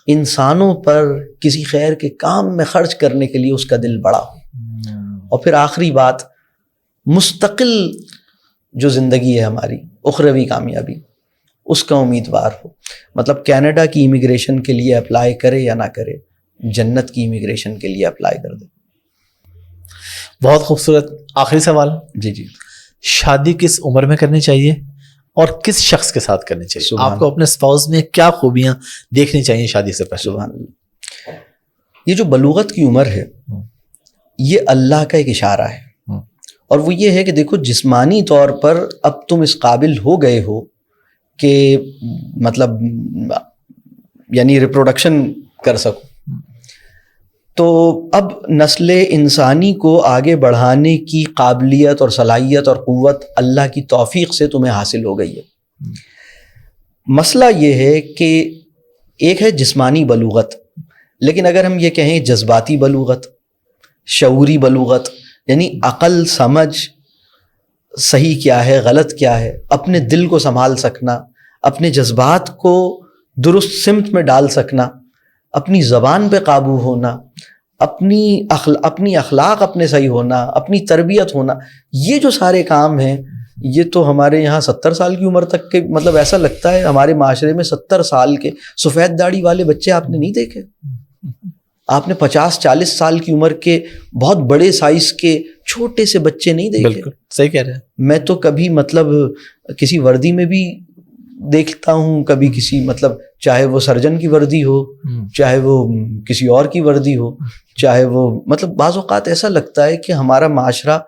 انسانوں پر کسی خیر کے کام میں خرچ کرنے کے لیے اس کا دل بڑا ہو. اور پھر آخری بات, مستقل جو زندگی ہے ہماری, اخروی کامیابی, اس کا امیدوار ہو. مطلب کینیڈا کی امیگریشن کے لیے اپلائی کرے یا نہ کرے, جنت کی امیگریشن کے لیے اپلائی کر دے. بہت خوبصورت. آخری سوال, جی شادی کس عمر میں کرنی چاہیے اور کس شخص کے ساتھ کرنی چاہیے؟ آپ کو اپنے اسپاؤس میں کیا خوبیاں دیکھنی چاہیے شادی سے پہلے؟ سبحان اللہ. یہ جو بلوغت کی عمر ہے یہ اللہ کا ایک اشارہ ہے, اور وہ یہ ہے کہ دیکھو جسمانی طور پر اب تم اس قابل ہو گئے ہو کہ مطلب یعنی ریپروڈکشن کر سکو, تو اب نسل انسانی کو آگے بڑھانے کی قابلیت اور صلاحیت اور قوت اللہ کی توفیق سے تمہیں حاصل ہو گئی ہے. مسئلہ یہ ہے کہ ایک ہے جسمانی بلوغت, لیکن اگر ہم یہ کہیں جذباتی بلوغت, شعوری بلوغت, یعنی عقل سمجھ صحیح کیا ہے غلط کیا ہے, اپنے دل کو سنبھال سکنا, اپنے جذبات کو درست سمت میں ڈال سکنا, اپنی زبان پہ قابو ہونا, اپنی اخلاق اپنے صحیح ہونا, اپنی تربیت ہونا, یہ جو سارے کام ہیں یہ تو ہمارے یہاں 70 سال کی عمر تک کے, مطلب ایسا لگتا ہے ہمارے معاشرے میں 70 سال کے سفید داڑھی والے بچے آپ نے نہیں دیکھے. آپ نے 50-40 سال کی عمر کے بہت بڑے سائز کے چھوٹے سے بچے نہیں دیکھے. بالکل صحیح کہہ رہے ہیں. میں تو کبھی مطلب کسی وردی میں بھی دیکھتا ہوں, کبھی کسی مطلب چاہے وہ سرجن کی وردی ہو, چاہے وہ کسی اور کی وردی ہو, چاہے وہ مطلب بعض اوقات ایسا لگتا ہے کہ ہمارا معاشرہ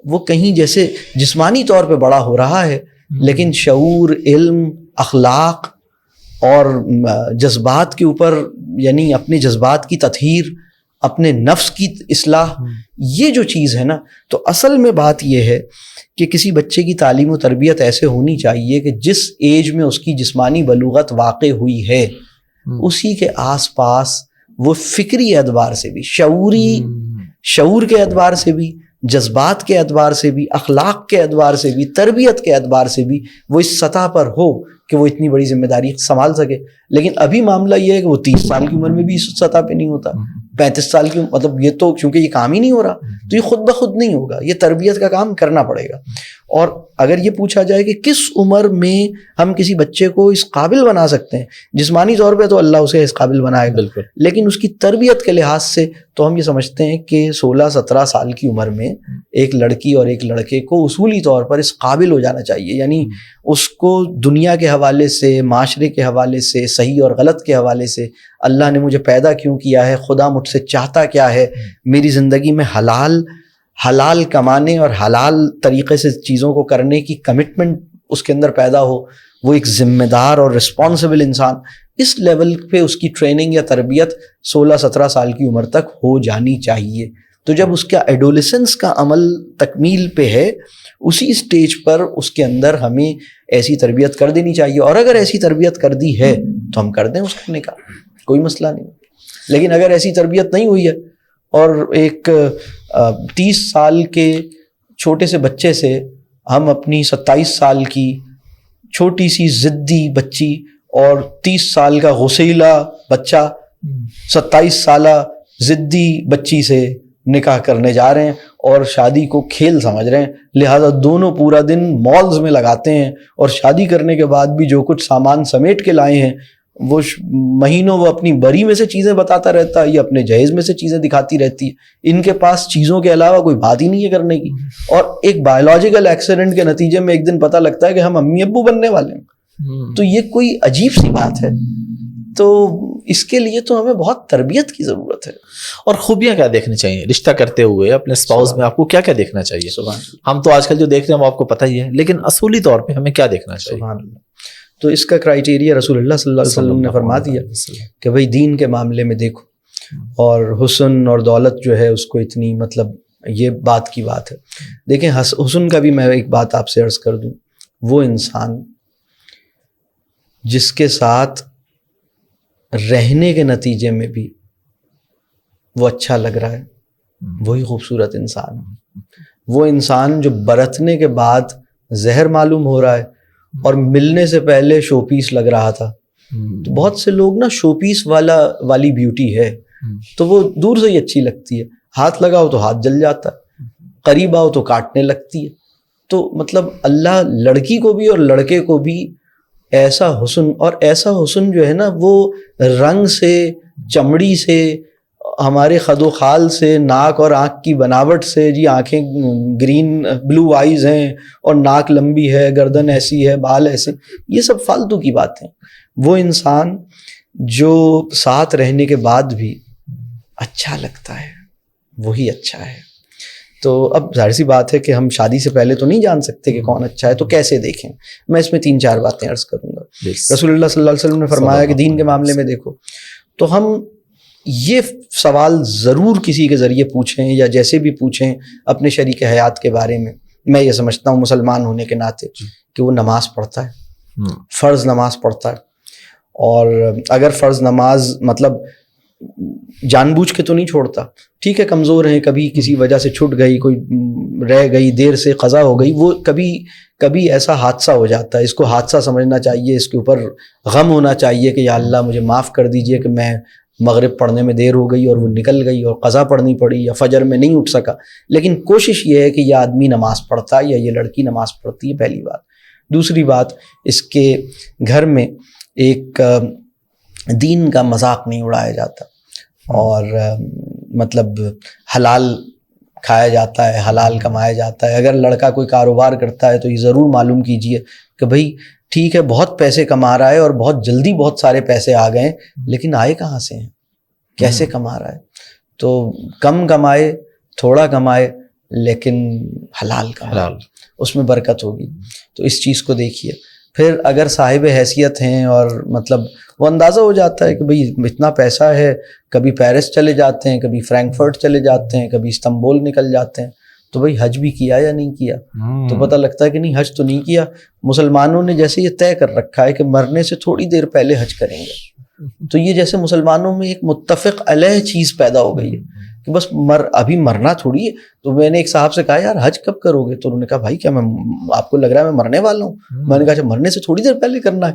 وہ کہیں جیسے جسمانی طور پہ بڑا ہو رہا ہے لیکن شعور, علم, اخلاق اور جذبات کے اوپر, یعنی اپنے جذبات کی تطہیر, اپنے نفس کی اصلاح, یہ جو چیز ہے نا, تو اصل میں بات یہ ہے کہ کسی بچے کی تعلیم و تربیت ایسے ہونی چاہیے کہ جس ایج میں اس کی جسمانی بلوغت واقع ہوئی ہے اسی کے آس پاس وہ فکری اعتبار سے بھی, شعور کے اعتبار سے بھی, جذبات کے اعتبار سے بھی, اخلاق کے اعتبار سے بھی, تربیت کے اعتبار سے بھی وہ اس سطح پر ہو کہ وہ اتنی بڑی ذمہ داری سنبھال سکے. لیکن ابھی معاملہ یہ ہے کہ وہ 30 سال کی عمر میں بھی اس سطح پہ نہیں ہوتا, 35 سال کی, مطلب یہ تو چونکہ یہ کام ہی نہیں ہو رہا تو یہ خود بخود نہیں ہوگا, یہ تربیت کا کام کرنا پڑے گا. اور اگر یہ پوچھا جائے کہ کس عمر میں ہم کسی بچے کو اس قابل بنا سکتے ہیں, جسمانی طور پہ تو اللہ اسے اس قابل بنائے گا, لیکن اس کی تربیت کے لحاظ سے تو ہم یہ سمجھتے ہیں کہ 16-17 سال کی عمر میں ایک لڑکی اور ایک لڑکے کو اصولی طور پر اس قابل ہو جانا چاہیے. یعنی اس کو دنیا کے حوالے سے, معاشرے کے حوالے سے, صحیح اور غلط کے حوالے سے, اللہ نے مجھے پیدا کیوں کیا ہے, خدا مجھ سے چاہتا کیا ہے, میری زندگی میں حلال کمانے اور حلال طریقے سے چیزوں کو کرنے کی کمٹمنٹ اس کے اندر پیدا ہو, وہ ایک ذمہ دار اور رسپانسبل انسان, اس لیول پہ اس کی ٹریننگ یا تربیت 16-17 سال کی عمر تک ہو جانی چاہیے. تو جب اس کا ایڈولیسنس کا عمل تکمیل پہ ہے, اسی اسٹیج پر اس کے اندر ہمیں ایسی تربیت کر دینی چاہیے, اور اگر ایسی تربیت کر دی ہے تو ہم کر دیں اس کرنے کا, کوئی مسئلہ نہیں. لیکن اگر ایسی تربیت نہیں ہوئی ہے اور ایک 30 سال کے چھوٹے سے بچے سے ہم اپنی 27 سال کی چھوٹی سی ضدی بچی اور 30 سال کا غسیلا بچہ 27 سالہ ضدی بچی سے نکاح کرنے جا رہے ہیں اور شادی کو کھیل سمجھ رہے ہیں، لہذا دونوں پورا دن مالز میں لگاتے ہیں اور شادی کرنے کے بعد بھی جو کچھ سامان سمیٹ کے لائے ہیں وہ مہینوں وہ اپنی بری میں سے چیزیں بتاتا رہتا ہے یا اپنے جہیز میں سے چیزیں دکھاتی رہتی ہے، ان کے پاس چیزوں کے علاوہ کوئی بات ہی نہیں ہے کرنے کی، اور ایک بایولوجیکل ایکسیڈنٹ کے نتیجے میں ایک دن پتہ لگتا ہے کہ ہم امی ابو بننے والے ہیں، تو یہ کوئی عجیب سی بات ہے۔ تو اس کے لیے تو ہمیں بہت تربیت کی ضرورت ہے۔ اور خوبیاں کیا دیکھنی چاہیے رشتہ کرتے ہوئے اپنے اسپاؤس میں؟ آپ کو کیا کیا دیکھنا چاہیے؟ ہم تو آج کل جو دیکھ رہے ہیں وہ آپ کو پتہ ہی ہے، لیکن اصولی طور پہ ہمیں کیا دیکھنا چاہیے؟ سبحان اللہ۔ تو اس کا کرائیٹیریا رسول اللہ صلی اللہ علیہ وسلم نے فرما دیا کہ بھئی دین کے معاملے میں دیکھو، اور حسن اور دولت جو ہے اس کو اتنی مطلب یہ بات کی بات ہے۔ دیکھیں حسن کا بھی میں ایک بات آپ سے عرض کر دوں، وہ انسان جس کے ساتھ رہنے کے نتیجے میں بھی وہ اچھا لگ رہا ہے وہی خوبصورت انسان ہے۔ وہ انسان جو برتنے کے بعد زہر معلوم ہو رہا ہے اور ملنے سے پہلے شو پیس لگ رہا تھا، تو بہت سے لوگ نا شو پیس والی بیوٹی ہے تو وہ دور سے ہی اچھی لگتی ہے، ہاتھ لگاؤ تو ہاتھ جل جاتا ہے، قریب آؤ تو کاٹنے لگتی ہے۔ تو مطلب اللہ لڑکی کو بھی اور لڑکے کو بھی ایسا حسن، اور ایسا حسن جو ہے نا وہ رنگ سے، چمڑی سے، ہمارے خد و خال سے، ناک اور آنکھ کی بناوٹ سے، جی آنکھیں گرین بلو آئیز ہیں اور ناک لمبی ہے، گردن ایسی ہے، بال ایسے، یہ سب فالتو کی باتیں۔ وہ انسان جو ساتھ رہنے کے بعد بھی اچھا لگتا ہے وہی اچھا ہے۔ تو اب ظاہر سی بات ہے کہ ہم شادی سے پہلے تو نہیں جان سکتے کہ کون اچھا ہے، تو کیسے دیکھیں؟ میں اس میں 3-4 باتیں عرض کروں گا۔ رسول اللہ صلی اللہ علیہ وسلم نے فرمایا کہ دین کے معاملے میں دیکھو، تو ہم یہ سوال ضرور کسی کے ذریعے پوچھیں یا جیسے بھی پوچھیں اپنے شریک حیات کے بارے میں۔ میں یہ سمجھتا ہوں مسلمان ہونے کے ناطے کہ وہ نماز پڑھتا ہے، فرض نماز پڑھتا ہے، اور اگر فرض نماز مطلب جان بوجھ کے تو نہیں چھوڑتا، ٹھیک ہے کمزور ہیں، کبھی کسی وجہ سے چھٹ گئی، کوئی رہ گئی، دیر سے قضا ہو گئی، وہ کبھی ایسا حادثہ ہو جاتا ہے، اس کو حادثہ سمجھنا چاہیے، اس کے اوپر غم ہونا چاہیے کہ یا اللہ مجھے معاف کر دیجئے کہ میں مغرب پڑھنے میں دیر ہو گئی اور وہ نکل گئی اور قضا پڑھنی پڑی، یا فجر میں نہیں اٹھ سکا، لیکن کوشش یہ ہے کہ یہ آدمی نماز پڑھتا ہے یا یہ لڑکی نماز پڑھتی ہے، پہلی بات۔ دوسری بات، اس کے گھر میں ایک دین کا مذاق نہیں اڑایا جاتا، اور مطلب حلال کھایا جاتا ہے، حلال کمایا جاتا ہے۔ اگر لڑکا کوئی کاروبار کرتا ہے تو یہ ضرور معلوم کیجئے کہ بھئی ٹھیک ہے بہت پیسے کما رہا ہے اور بہت جلدی بہت سارے پیسے آ گئے، لیکن آئے کہاں سے ہیں، کیسے کما رہا ہے؟ تو کم کمائے، تھوڑا کمائے، لیکن حلال کمائے، اس میں برکت ہوگی۔ تو اس چیز کو دیکھیے۔ پھر اگر صاحب حیثیت ہیں اور مطلب وہ اندازہ ہو جاتا ہے کہ بھئی اتنا پیسہ ہے، کبھی پیرس چلے جاتے ہیں، کبھی فرینکفرٹ چلے جاتے ہیں، کبھی استنبول نکل جاتے ہیں، تو بھئی حج بھی کیا یا نہیں کیا؟ تو پتہ لگتا ہے کہ نہیں، حج تو نہیں کیا۔ مسلمانوں نے جیسے یہ طے کر رکھا ہے کہ مرنے سے تھوڑی دیر پہلے حج کریں گے، تو یہ جیسے مسلمانوں میں ایک متفق علیہ چیز پیدا ہو گئی ہے کہ بس ابھی مرنا تھوڑی ہے۔ تو میں نے ایک صاحب سے کہا یار حج کب کرو گے؟ تو انہوں نے کہا بھائی کیا میں آپ کو لگ رہا ہے میں مرنے والا ہوں؟ میں نے کہا اچھا مرنے سے تھوڑی دیر پہلے کرنا ہے۔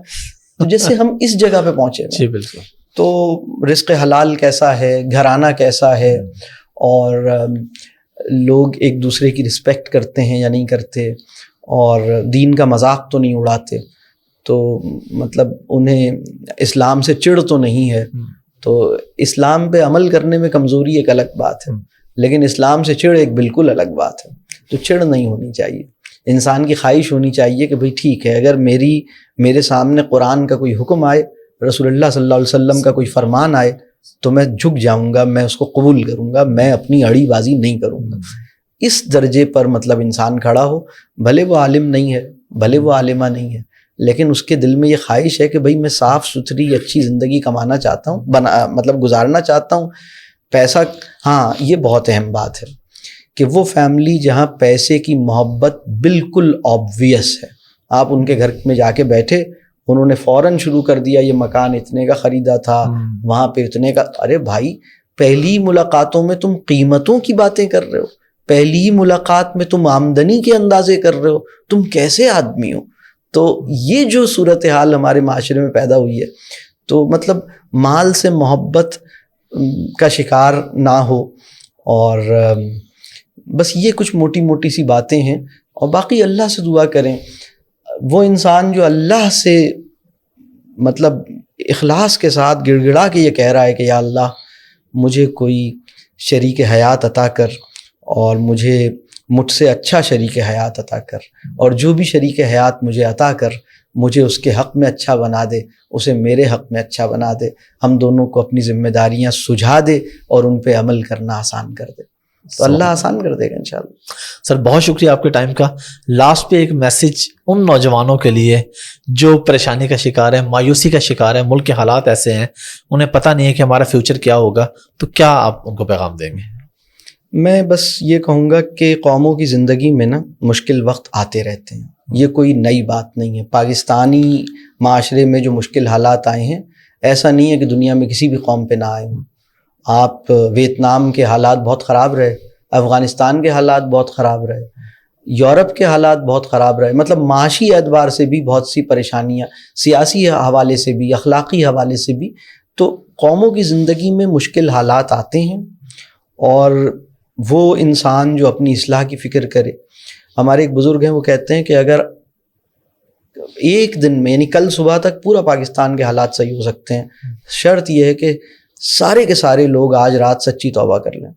تو جیسے ہم اس جگہ پہ پہنچے ہیں۔ جی بالکل۔ تو رزق حلال کیسا ہے، گھرانہ کیسا ہے، اور لوگ ایک دوسرے کی رسپیکٹ کرتے ہیں یا نہیں کرتے، اور دین کا مذاق تو نہیں اڑاتے، تو مطلب انہیں اسلام سے چڑ تو نہیں ہے۔ تو اسلام پہ عمل کرنے میں کمزوری ایک الگ بات ہے، لیکن اسلام سے چڑ ایک بالکل الگ بات ہے۔ تو چڑ نہیں ہونی چاہیے، انسان کی خواہش ہونی چاہیے کہ بھئی ٹھیک ہے، اگر میرے سامنے قرآن کا کوئی حکم آئے، رسول اللہ صلی اللہ علیہ وسلم کا کوئی فرمان آئے، تو میں جھک جاؤں گا، میں اس کو قبول کروں گا، میں اپنی اڑی بازی نہیں کروں گا۔ اس درجے پر مطلب انسان کھڑا ہو، بھلے وہ عالم نہیں ہے، بھلے وہ عالمہ نہیں ہے، لیکن اس کے دل میں یہ خواہش ہے کہ بھئی میں صاف ستھری اچھی زندگی کمانا چاہتا ہوں، مطلب گزارنا چاہتا ہوں۔ پیسہ، ہاں یہ بہت اہم بات ہے کہ وہ فیملی جہاں پیسے کی محبت بالکل آبویس ہے، آپ ان کے گھر میں جا کے بیٹھے، انہوں نے فوراً شروع کر دیا یہ مکان اتنے کا خریدا تھا، وہاں پہ اتنے کا، ارے بھائی پہلی ملاقاتوں میں تم قیمتوں کی باتیں کر رہے ہو, پہلی ملاقات میں تم آمدنی کے اندازے کر رہے ہو, تم کیسے آدمی ہو؟ تو یہ جو صورتحال ہمارے معاشرے میں پیدا ہوئی ہے, تو مطلب مال سے محبت کا شکار نہ ہو, اور بس یہ کچھ موٹی موٹی سی باتیں ہیں. اور باقی اللہ سے دعا کریں, وہ انسان جو اللہ سے مطلب اخلاص کے ساتھ گڑ گڑا کے یہ کہہ رہا ہے کہ یا اللہ مجھے کوئی شریک حیات عطا کر, اور مجھ سے اچھا شریک حیات عطا کر, اور جو بھی شریک حیات مجھے عطا کر مجھے اس کے حق میں اچھا بنا دے, اسے میرے حق میں اچھا بنا دے, ہم دونوں کو اپنی ذمہ داریاں سجھا دے اور ان پہ عمل کرنا آسان کر دے, تو اللہ آسان کر دے گا انشاءاللہ. سر بہت شکریہ آپ کے ٹائم کا. لاسٹ پہ ایک میسج ان نوجوانوں کے لیے جو پریشانی کا شکار ہے, مایوسی کا شکار ہے, ملک کے حالات ایسے ہیں, انہیں پتہ نہیں ہے کہ ہمارا فیوچر کیا ہوگا, تو کیا آپ ان کو پیغام دیں گے؟ میں بس یہ کہوں گا کہ قوموں کی زندگی میں نا مشکل وقت آتے رہتے ہیں, یہ کوئی نئی بات نہیں ہے. پاکستانی معاشرے میں جو مشکل حالات آئے ہیں, ایسا نہیں ہے کہ دنیا میں کسی بھی قوم پہ نہ آئے ہوں. آپ ویتنام کے حالات بہت خراب رہے, افغانستان کے حالات بہت خراب رہے, یورپ کے حالات بہت خراب رہے, مطلب معاشی اعتبار سے بھی بہت سی پریشانیاں, سیاسی حوالے سے بھی, اخلاقی حوالے سے بھی. تو قوموں کی زندگی میں مشکل حالات آتے ہیں, اور وہ انسان جو اپنی اصلاح کی فکر کرے. ہمارے ایک بزرگ ہیں, وہ کہتے ہیں کہ اگر ایک دن میں یعنی کل صبح تک پورا پاکستان کے حالات صحیح ہو سکتے ہیں, شرط یہ ہے کہ سارے کے سارے لوگ آج رات سچی توبہ کر لیں,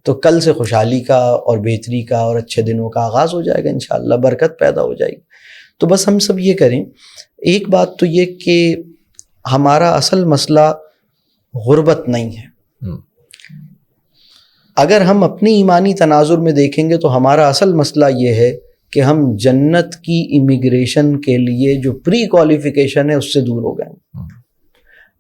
تو کل سے خوشحالی کا اور بہتری کا اور اچھے دنوں کا آغاز ہو جائے گا انشاءاللہ, برکت پیدا ہو جائے گی. تو بس ہم سب یہ کریں. ایک بات تو یہ کہ ہمارا اصل مسئلہ غربت نہیں ہے. اگر ہم اپنی ایمانی تناظر میں دیکھیں گے تو ہمارا اصل مسئلہ یہ ہے کہ ہم جنت کی امیگریشن کے لیے جو پری کوالیفیکیشن ہے اس سے دور ہو گئے.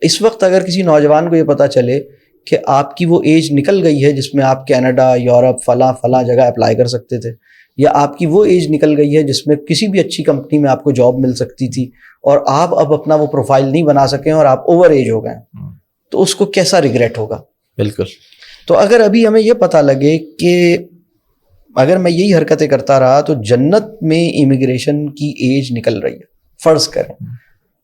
اس وقت اگر کسی نوجوان کو یہ پتہ چلے کہ آپ کی وہ ایج نکل گئی ہے جس میں آپ کینیڈا, یورپ, فلاں جگہ اپلائی کر سکتے تھے, یا آپ کی وہ ایج نکل گئی ہے جس میں کسی بھی اچھی کمپنی میں آپ کو جاب مل سکتی تھی, اور آپ اب اپنا وہ پروفائل نہیں بنا سکیں اور آپ اوور ایج ہو گئے, تو اس کو کیسا ریگریٹ ہوگا؟ بالکل. تو اگر ابھی ہمیں یہ پتہ لگے کہ اگر میں یہی حرکتیں کرتا رہا تو جنت میں امیگریشن کی ایج نکل رہی ہے, فرض کریں,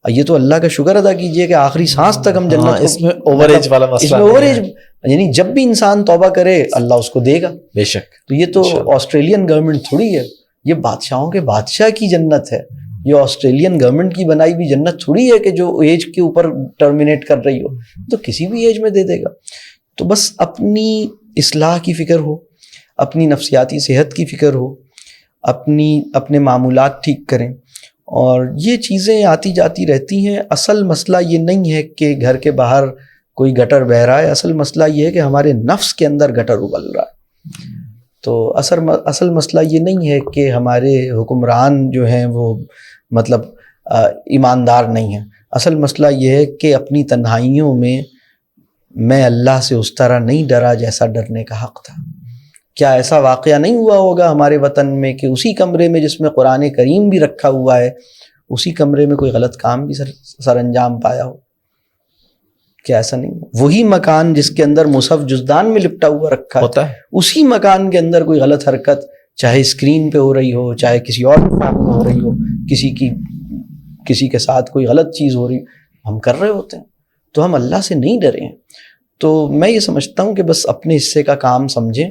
یہ تو اللہ کا شکر ادا کیجئے کہ آخری سانس تک ہم جنت اس میں اوور ایج والا مسئلہ, اس میں اوور ایج یعنی جب بھی انسان توبہ کرے اللہ اس کو دے گا بے شک. تو یہ تو آسٹریلین گورنمنٹ تھوڑی ہے, یہ بادشاہوں کے بادشاہ کی جنت ہے, یہ آسٹریلین گورنمنٹ کی بنائی ہوئی جنت تھوڑی ہے کہ جو ایج کے اوپر ٹرمینیٹ کر رہی ہو, تو کسی بھی ایج میں دے دے گا. تو بس اپنی اصلاح کی فکر ہو, اپنی نفسیاتی صحت کی فکر ہو, اپنے معمولات ٹھیک کریں, اور یہ چیزیں آتی جاتی رہتی ہیں. اصل مسئلہ یہ نہیں ہے کہ گھر کے باہر کوئی گٹر بہہ رہا ہے, اصل مسئلہ یہ ہے کہ ہمارے نفس کے اندر گٹر ابل رہا ہے. تو اصل مسئلہ یہ نہیں ہے کہ ہمارے حکمران جو ہیں وہ مطلب ایماندار نہیں ہیں. اصل مسئلہ یہ ہے کہ اپنی تنہائیوں میں میں اللہ سے اس طرح نہیں ڈرا جیسا ڈرنے کا حق تھا. کیا ایسا واقعہ نہیں ہوا ہوگا ہمارے وطن میں کہ اسی کمرے میں جس میں قرآن کریم بھی رکھا ہوا ہے, اسی کمرے میں کوئی غلط کام بھی سر انجام پایا ہو؟ کیا ایسا نہیں؟ وہی مکان جس کے اندر مصحف جزدان میں لپٹا ہوا رکھا ہوتا ہے, اسی مکان کے اندر کوئی غلط حرکت چاہے اسکرین پہ ہو رہی ہو, چاہے کسی اور مکان میں ہو رہی ہو, کسی کے ساتھ کوئی غلط چیز ہو رہی, ہم کر رہے ہوتے ہیں. تو ہم اللہ سے نہیں ڈرے ہیں. تو میں یہ سمجھتا ہوں کہ بس اپنے حصے کا کام سمجھیں,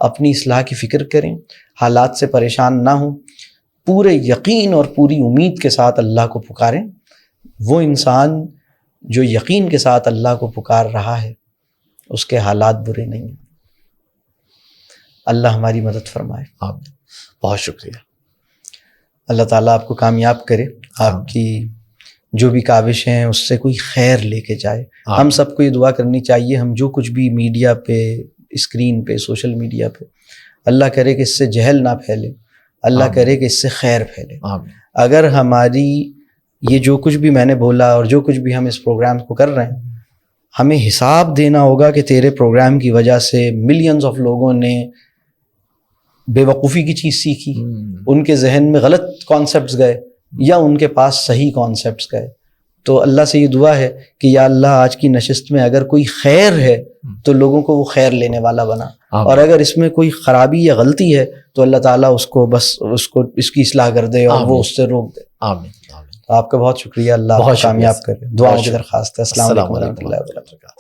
اپنی اصلاح کی فکر کریں, حالات سے پریشان نہ ہوں, پورے یقین اور پوری امید کے ساتھ اللہ کو پکاریں. وہ انسان جو یقین کے ساتھ اللہ کو پکار رہا ہے اس کے حالات برے نہیں ہیں. اللہ ہماری مدد فرمائے. آمین. بہت شکریہ. اللہ تعالیٰ آپ کو کامیاب کرے, آپ کی جو بھی کاوش ہیں اس سے کوئی خیر لے کے جائے. ہم سب کو یہ دعا کرنی چاہیے, ہم جو کچھ بھی میڈیا پہ, اسکرین پہ, سوشل میڈیا پہ, اللہ کرے کہ اس سے جہل نہ پھیلے, اللہ کرے کہ اس سے خیر پھیلے. اگر ہماری یہ جو کچھ بھی میں نے بولا اور جو کچھ بھی ہم اس پروگرام کو کر رہے ہیں, ہمیں حساب دینا ہوگا کہ تیرے پروگرام کی وجہ سے ملینز آف لوگوں نے بے وقوفی کی چیز سیکھی, ان کے ذہن میں غلط کانسیپٹس گئے یا ان کے پاس صحیح کانسیپٹس گئے. تو اللہ سے یہ دعا ہے کہ یا اللہ آج کی نشست میں اگر کوئی خیر ہے تو لوگوں کو وہ خیر لینے والا بنا، آمین۔ اور اگر اس میں کوئی خرابی یا غلطی ہے تو اللہ تعالیٰ اس کو بس اس کی اصلاح کر دے اور آمین۔ وہ اس سے روک دے۔ آمین آمین۔ آپ کا بہت شکریہ، اللہ آپ بہت کو کامیاب شکریہ، کرے، دعاؤں بہت کی شکریہ۔ درخواست ہے۔ السلام علیکم و رحمۃ اللہ وبرکاتہ۔